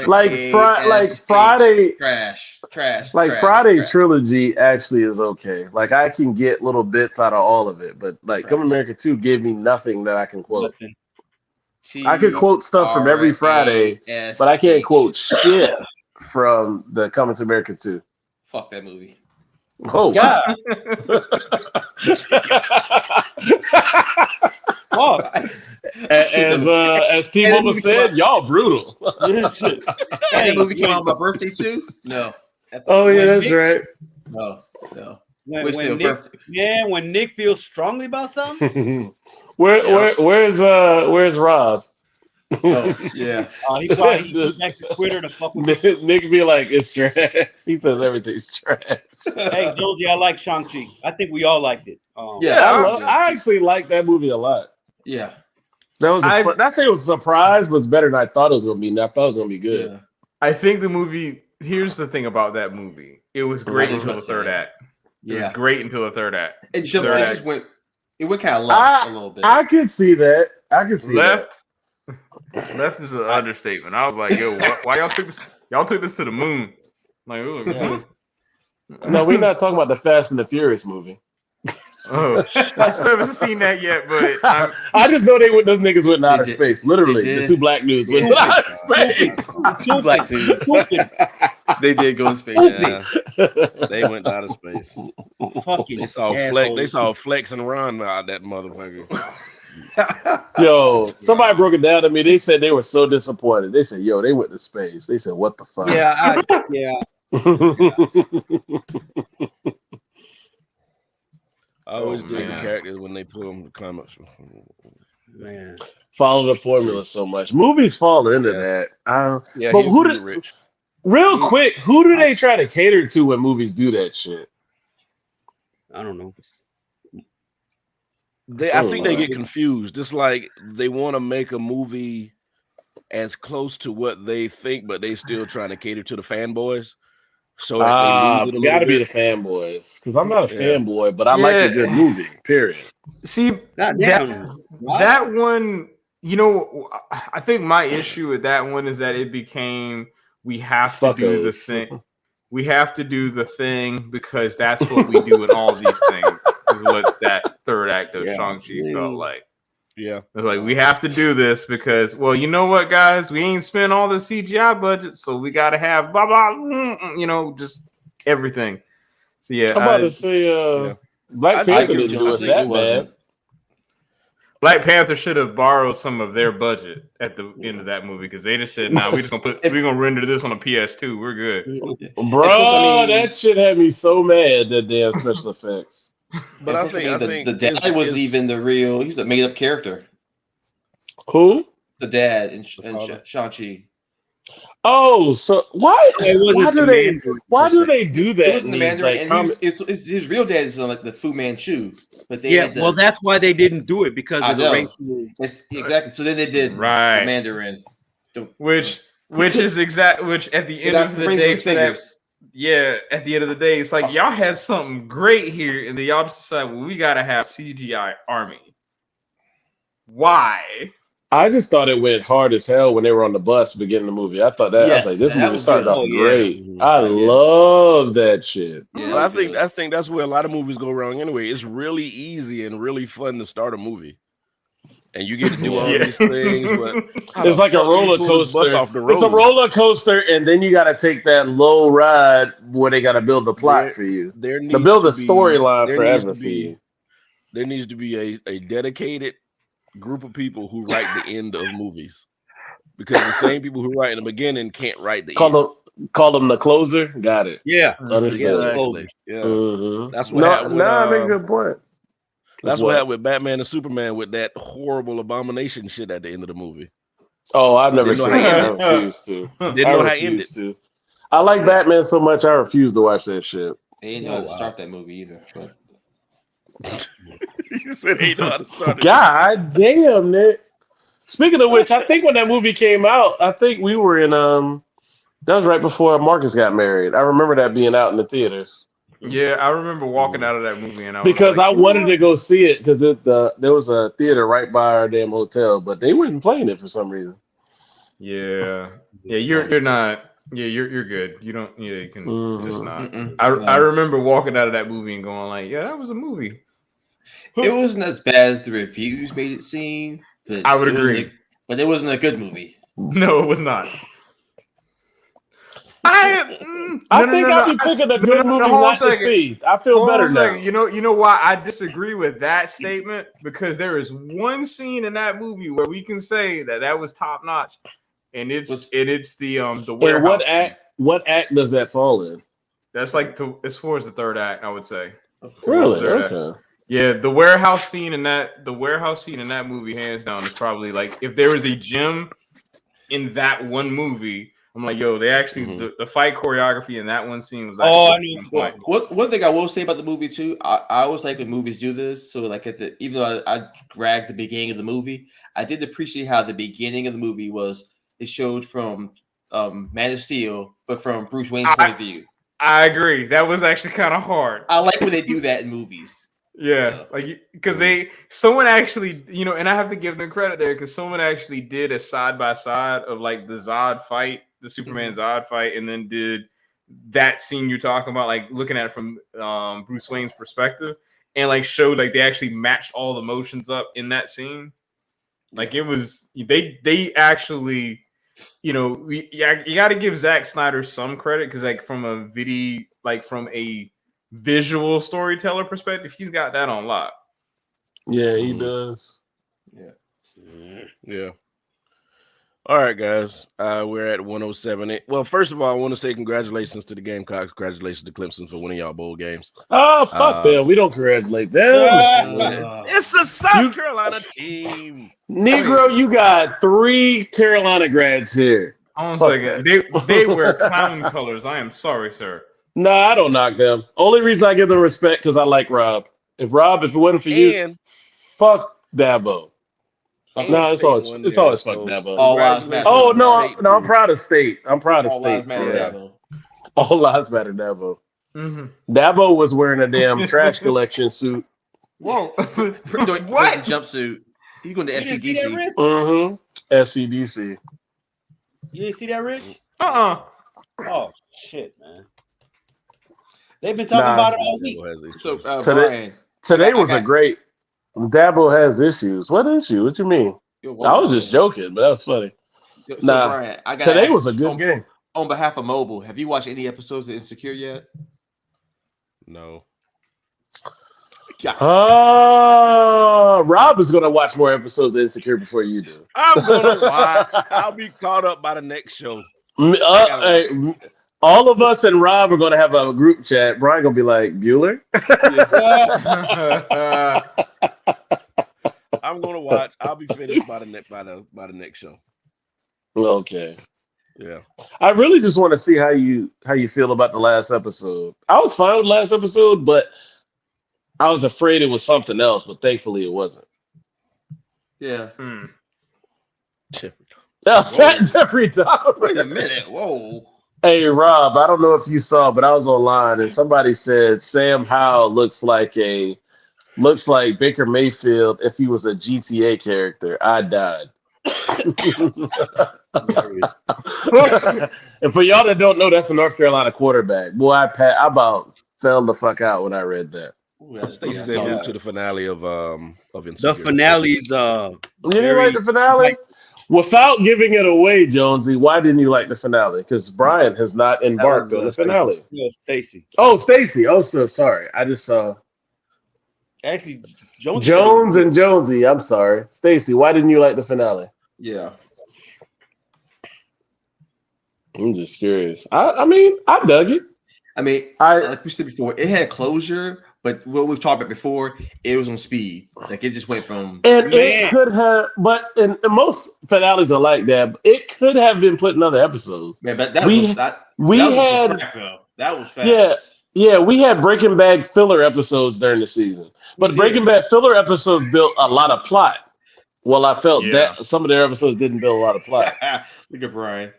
Speaker 4: Like Friday,
Speaker 1: trash.
Speaker 4: Like Friday trilogy actually is okay. Like I can get little bits out of all of it, but like Come America 2 gave me nothing that I can quote. I could quote stuff from every Friday, but I can't quote shit from the Coming to America 2.
Speaker 1: Fuck that movie.
Speaker 4: Oh God. As T-Mobile said, y'all brutal.
Speaker 1: That movie came out on my birthday too? No.
Speaker 4: Oh yeah, that's right.
Speaker 1: No.
Speaker 2: When Nick feels strongly about something.
Speaker 4: Where's Rob?
Speaker 1: Oh, yeah.
Speaker 2: He probably back to Twitter to fuck with
Speaker 4: Nick be like, it's trash. He says everything's trash.
Speaker 2: Hey, Josie, I like Shang-Chi. I think we all liked it.
Speaker 4: I actually liked that movie a lot.
Speaker 1: Yeah.
Speaker 4: That was not saying it was a surprise, but it's better than I thought it was going to be. I thought it was going to be good.
Speaker 5: Yeah. I think the movie, here's the thing about that movie. It was great until the third act. It was great until the third act.
Speaker 1: It went kind of left a little bit.
Speaker 4: I could see that. Left
Speaker 5: is an understatement. I was like, yo, why y'all took this? Y'all took this to the moon. Like,
Speaker 4: no, we're not talking about the Fast and the Furious movie.
Speaker 5: Oh, I still haven't seen that yet, but
Speaker 4: I just know those niggas went in outer space. Literally, the two black dudes went in outer space.
Speaker 1: Two black dudes. They did go in space.
Speaker 3: Yeah. They went to outer space. They saw Flex and Ron out that motherfucker.
Speaker 4: Yo, somebody broke it down to me. They said they were so disappointed. They said, "Yo, they went to space." They said, "What the fuck?"
Speaker 2: Yeah.
Speaker 3: I always dig the characters when they put them in the comics.
Speaker 2: Man,
Speaker 4: follow the formula so much. Movies fall into that.
Speaker 3: But who did
Speaker 4: Rich? Real quick, who do they try to cater to when movies do that shit?
Speaker 2: I don't know.
Speaker 3: I think they get confused. It's like they want to make a movie as close to what they think, but they still trying to cater to the fanboys. So they lose it a little bit.
Speaker 4: Gotta be the fanboys. Because I'm not a fanboy, but I like a good movie, period.
Speaker 5: See, that one, I think my issue with that one is that it became we have to do the thing. We have to do the thing because that's what we do in all these things, is what that third act of Shang-Chi felt like.
Speaker 3: Yeah.
Speaker 5: It's like, we have to do this because, well, you know what, guys? We ain't spent all the CGI budget, so we got to have blah, blah, just everything. So, yeah.
Speaker 4: I'm about to say, Black Panther didn't do it that bad.
Speaker 5: Black Panther should have borrowed some of their budget at the end of that movie because they just said, "Nah, we're gonna render this on a PS2. We're good."
Speaker 4: Bro, that shit had me so mad, that damn special effects.
Speaker 1: But I think the dad wasn't even the real. He's a made-up character.
Speaker 4: Who?
Speaker 1: The dad in Shang-Chi.
Speaker 4: Oh, so why do they do that?
Speaker 1: It wasn't the Mandarin, and his real dad is like the Fu Manchu. But they
Speaker 2: that's why they didn't do it because of the racial.
Speaker 1: Exactly. So then they did the Mandarin,
Speaker 5: which at the end of the day, at the end of the day, it's like y'all had something great here, and then y'all just decide, well, we gotta have CGI army. Why?
Speaker 4: I just thought it went hard as hell when they were on the bus beginning of the movie. I thought that I was like, this movie started off great. I love that shit.
Speaker 3: Yeah, but I think that's where a lot of movies go wrong anyway. It's really easy and really fun to start a movie. And you get to do all these things, but
Speaker 4: it's like a roller coaster. It's a roller coaster, and then you got to take that low ride where they got to build the plot for you. To build a storyline forever for you.
Speaker 3: there needs to be a dedicated group of people who write the end of movies, because the same people who write in the beginning can't write the end.
Speaker 4: Call them the closer. Got it.
Speaker 2: Yeah,
Speaker 4: understood.
Speaker 3: Exactly. Yeah,
Speaker 4: that's what happened. I make a good point.
Speaker 3: That's what happened with Batman and Superman with that horrible abomination shit at the end of the movie.
Speaker 4: Oh, I've never seen it. I refuse to.
Speaker 3: Didn't know how it ended.
Speaker 4: I like Batman so much, I refuse to watch that shit.
Speaker 1: They didn't know how to start that movie either. But...
Speaker 3: You said they know how to start it.
Speaker 4: God damn, Nick. Speaking of which, I think when that movie came out, I think we were in that was right before Marcus got married. I remember that being out in the theaters.
Speaker 5: Yeah, I remember walking out of that movie and
Speaker 4: I wanted to go see it because there was a theater right by our damn hotel, but they weren't playing it for some reason.
Speaker 5: Yeah, you're not. Yeah, you're good. You don't. Yeah, you can just not. I remember walking out of that movie and going like, yeah, that was a movie.
Speaker 1: It wasn't as bad as the reviews made it seem. But
Speaker 5: I would agree.
Speaker 1: But it wasn't a good movie.
Speaker 5: No, it was not. I think
Speaker 4: I'll be picking a good movie not to see. I feel better now.
Speaker 5: You know why I disagree with that statement? Because there is one scene in that movie where we can say that was top notch, and it's the warehouse.
Speaker 4: And what act does that fall in?
Speaker 5: That's like as far as the third act, I would say.
Speaker 4: Really? Okay.
Speaker 5: Yeah, the warehouse scene in that movie, hands down, is probably like if there was a gym in that one movie. I'm like, yo, they actually the fight choreography in that one scene was.
Speaker 1: I mean, one thing I will say about the movie too, I always like when movies do this. So like even though I dragged the beginning of the movie, I did appreciate how the beginning of the movie it showed from Man of Steel, but from Bruce Wayne's point of view.
Speaker 5: I agree. That was actually kind of hard.
Speaker 1: I like when they do that in movies.
Speaker 5: Yeah, like because someone actually, and I have to give them credit there because someone actually did a side by side of like the Zod fight, the Superman Zod fight, and then did that scene you're talking about, like looking at it from Bruce Wayne's perspective, and like showed like they actually matched all the motions up in that scene. Like it was they actually, you got to give Zack Snyder some credit because like from a visual storyteller perspective, he's got that on lock.
Speaker 4: Yeah, he does.
Speaker 3: Yeah. All right, guys. We're at 107. Well, first of all, I want to say congratulations to the Gamecocks. Congratulations to Clemson for winning y'all bowl games.
Speaker 4: Oh, fuck them. We don't congratulate them.
Speaker 3: It's the South Carolina team.
Speaker 4: Negro, you got 3 Carolina grads here.
Speaker 5: Hold on a second. They wear clown colors. I am sorry, sir.
Speaker 4: No, I don't knock them. Only reason I give them respect because I like Rob. If it wasn't for you, fuck Dabo. No, it's always fuck Dabo.
Speaker 1: All lives matter.
Speaker 4: Oh no, I'm proud of State. I'm proud of
Speaker 1: All
Speaker 4: State.
Speaker 1: lives matter, Dabo.
Speaker 4: All lives matter, Dabo.
Speaker 5: Mm-hmm.
Speaker 4: Dabo was wearing a damn trash collection suit.
Speaker 1: Whoa! What jumpsuit? He's going to SCDC.
Speaker 4: SCDC.
Speaker 2: You didn't see that, Rich?
Speaker 5: Oh
Speaker 2: shit, man. They've been talking about it all week.
Speaker 1: So
Speaker 4: today was a great. Dabo has issues. What issue? What you mean? I was just joking, but that was funny.
Speaker 1: Brian,
Speaker 4: today was a good game.
Speaker 1: On behalf of Mobile, have you watched any episodes of Insecure yet?
Speaker 3: No.
Speaker 4: Rob is going to watch more episodes of Insecure before you do.
Speaker 3: I'm going to watch. I'll be caught up by the next show.
Speaker 4: All of us and Rob are going to have a group chat. Brian going to be like, Bueller?
Speaker 3: I'm going to watch. I'll be finished by the next show.
Speaker 4: Okay.
Speaker 3: Yeah.
Speaker 4: I really just want to see how you feel about the last episode. I was fine with the last episode, but I was afraid it was something else, but thankfully it wasn't.
Speaker 1: Yeah.
Speaker 3: Jeffrey
Speaker 4: Dahmer.
Speaker 1: Wait a minute. Whoa.
Speaker 4: Hey, Rob, I don't know if you saw, but I was online and somebody said Sam Howell looks like Baker Mayfield if he was a GTA character. I died. And for y'all that don't know, that's a North Carolina quarterback. Boy, I about fell the fuck out when I read that.
Speaker 3: Stacey said move to the finale of
Speaker 2: The
Speaker 3: Insecure.
Speaker 2: finale's
Speaker 4: you didn't like the finale? Without giving it away, Jonesy, why didn't you like the finale? Because Brian has not embarked on the finale.
Speaker 2: Stacey.
Speaker 4: Oh, Stacey. Oh, so sorry. I just saw.
Speaker 2: Actually,
Speaker 4: Jones and Jonesy. I'm sorry, Stacy. Why didn't you like the finale?
Speaker 1: Yeah,
Speaker 4: I'm just curious. I mean, I dug it.
Speaker 1: I mean, like we said before, it had closure, but what we've talked about before, it was on speed. Like it just went from.
Speaker 4: And it could have, but and most finales are like that. But it could have been put in other episodes.
Speaker 1: Man, but that was fast.
Speaker 4: Yeah, we had Breaking Bad filler episodes during the season, but Breaking Bad filler episodes built a lot of plot. Well, I felt that some of their episodes didn't build a lot of plot.
Speaker 1: Look at Brian.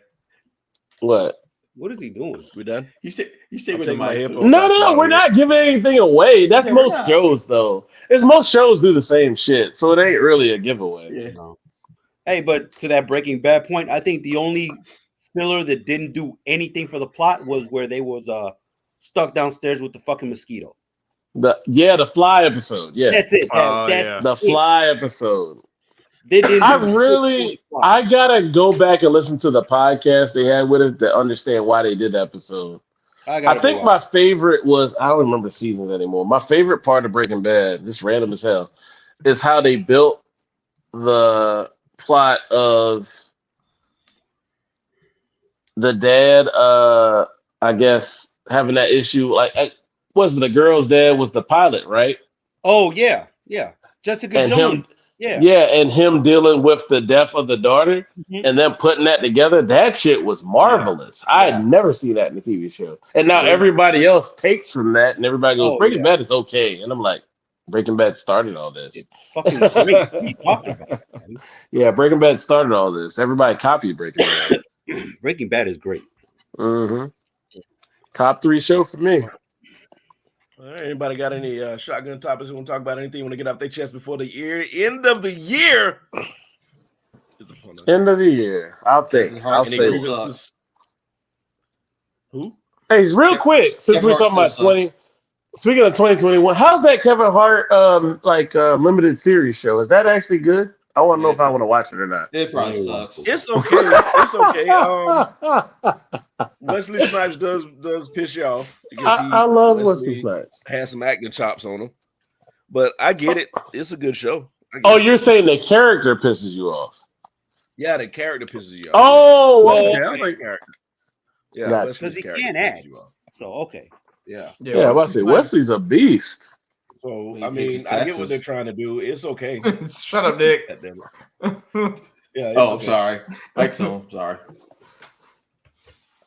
Speaker 4: What?
Speaker 2: What is he doing?
Speaker 3: We done?
Speaker 1: You stay with the mic.
Speaker 4: No, we're not giving anything away. That's most shows, though. Most shows do the same shit, so it ain't really a giveaway.
Speaker 1: Yeah.
Speaker 2: No. Hey, but to that Breaking Bad point, I think the only filler that didn't do anything for the plot was where they was stuck downstairs with the fucking mosquito.
Speaker 4: The fly episode. Yeah,
Speaker 2: that's it.
Speaker 4: The fly episode.
Speaker 2: I
Speaker 4: gotta go back and listen to the podcast they had with it to understand why they did the episode. I think my favorite was, I don't remember seasons anymore. My favorite part of Breaking Bad, just random as hell, is how they built the plot of the dad, I guess, having that issue. Like, wasn't the girl's dad was the pilot, right?
Speaker 2: Oh, yeah. Jessica Jones.
Speaker 4: And him dealing with the death of the daughter and then putting that together, that shit was marvelous. I had never seen that in the TV show. And now everybody else takes from that and everybody goes, Breaking Bad is okay. And I'm like, Breaking Bad started all this.
Speaker 2: It's fucking great. What are you talking about?
Speaker 4: Yeah, Breaking Bad started all this. Everybody copied Breaking Bad.
Speaker 2: Breaking Bad is great.
Speaker 4: Mm-hmm. Top 3 show for me.
Speaker 3: All right, anybody got any shotgun topics? Want to talk about anything? Want to get off their chest before the end of the year?
Speaker 4: End of the year. I'll think. I'll say
Speaker 3: who?
Speaker 4: Hey, real quick, since we're talking about 20. Speaking of 2021, how's that Kevin Hart limited series show? Is that actually good? I want to know if I want to watch it or not.
Speaker 1: It probably sucks.
Speaker 3: It's okay. It's okay. Wesley Snipes does piss you off.
Speaker 4: I love Wesley Snipes.
Speaker 3: Has some acting chops on him, but I get it. It's a good show.
Speaker 4: You're saying the character pisses you off?
Speaker 3: Yeah, the character pisses you off.
Speaker 4: Oh, okay. I was like,
Speaker 3: yeah,
Speaker 2: because he can't act. So okay.
Speaker 3: Yeah.
Speaker 4: Wesley's a beast.
Speaker 3: So I mean, I get what they're trying to do. It's okay.
Speaker 5: Shut up, Nick.
Speaker 3: Yeah.
Speaker 1: I'm sorry. I'm sorry.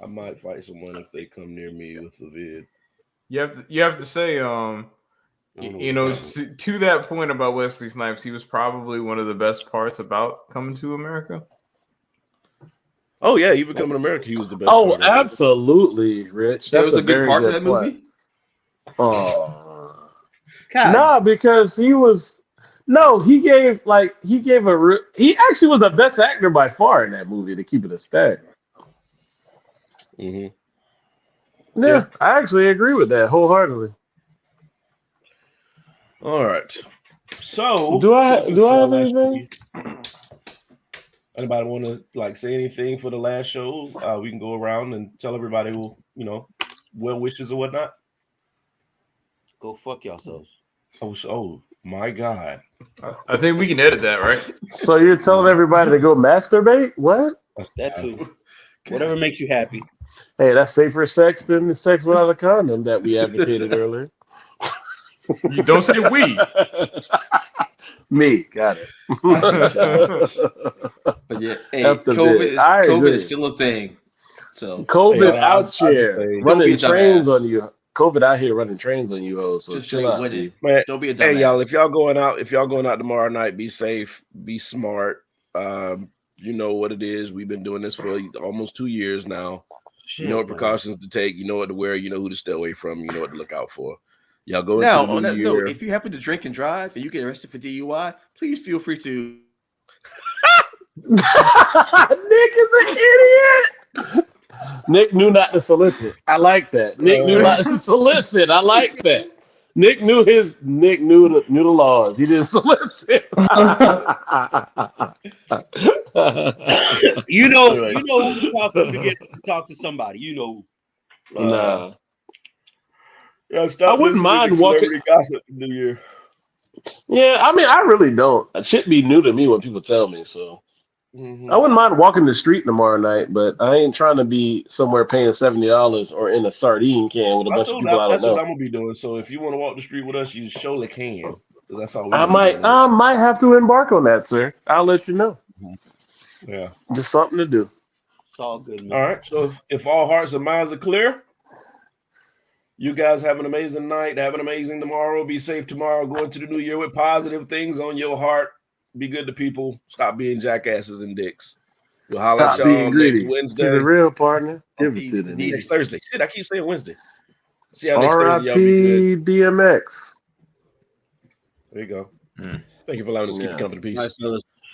Speaker 3: I might fight someone if they come near me with the vid.
Speaker 5: You have to say, to that point about Wesley Snipes, he was probably one of the best parts about Coming to America.
Speaker 3: Oh yeah, even Coming to America, he was the best.
Speaker 4: Oh, absolutely, Rich.
Speaker 1: That was a good part of that movie.
Speaker 4: Oh. No, because he actually was the best actor by far in that movie, to keep it a stack.
Speaker 3: Mm-hmm.
Speaker 4: Yeah, I actually agree with that wholeheartedly.
Speaker 3: All right. So
Speaker 4: do I have anything?
Speaker 3: Anybody want to say anything for the last show? We can go around and tell everybody well wishes or whatnot.
Speaker 2: Go fuck yourselves.
Speaker 3: Oh my God.
Speaker 5: I think we can edit that, right?
Speaker 4: So you're telling everybody to go masturbate? What?
Speaker 2: That too. Whatever makes you happy.
Speaker 4: Hey, that's safer sex than the sex without a condom that we advocated earlier.
Speaker 5: You don't say we.
Speaker 4: Me, got it.
Speaker 1: But yeah, hey, COVID is still a thing. So
Speaker 4: COVID out here running trains on you. COVID out here running trains on you, hoes. So
Speaker 1: just
Speaker 4: chill out,
Speaker 3: man.
Speaker 1: Don't be a dumbass.
Speaker 3: Hey, y'all, if y'all going out tomorrow night, be safe, be smart. You know what it is. We've been doing this for almost 2 years now. You know what precautions to take. You know what to wear. You know who to stay away from. You know what to look out for. Y'all go into the new year.
Speaker 1: If you happen to drink and drive and you get arrested for DUI, please feel free to.
Speaker 4: Nick is an idiot. Nick knew not to solicit. I like that. Nick knew not to solicit. I like that. Nick knew the laws. He didn't solicit.
Speaker 2: you know who to talk to get to talk to somebody. You know.
Speaker 4: Nah.
Speaker 3: Yeah,
Speaker 4: I wouldn't mind walking.
Speaker 3: Gossip in the year.
Speaker 4: Yeah, I mean, I really don't. It should be new to me when people tell me. So I wouldn't mind walking the street tomorrow night, but I ain't trying to be somewhere paying $70 or in a sardine can with a bunch of people I don't
Speaker 3: that's
Speaker 4: know.
Speaker 3: what I'm gonna be doing. So if you want to walk the street with us, you surely can. That's all.
Speaker 4: I might have to embark on that, sir. I'll let you know.
Speaker 3: Yeah,
Speaker 4: just something to do.
Speaker 2: It's all good, man.
Speaker 3: All right. So if all hearts and minds are clear, you guys have an amazing night. Have an amazing tomorrow. Be safe tomorrow. Go into the new year with positive things on your heart. Be good to people. Stop being jackasses and dicks. We'll holler at y'all next Wednesday.
Speaker 4: Keep it real, partner. Give it to them.
Speaker 3: Next Thursday. Shit, I keep saying Wednesday. See how next Thursday y'all be good.
Speaker 4: DMX.
Speaker 3: There you go. Thank you for allowing us to keep the company. Peace.
Speaker 1: Nice, fellas.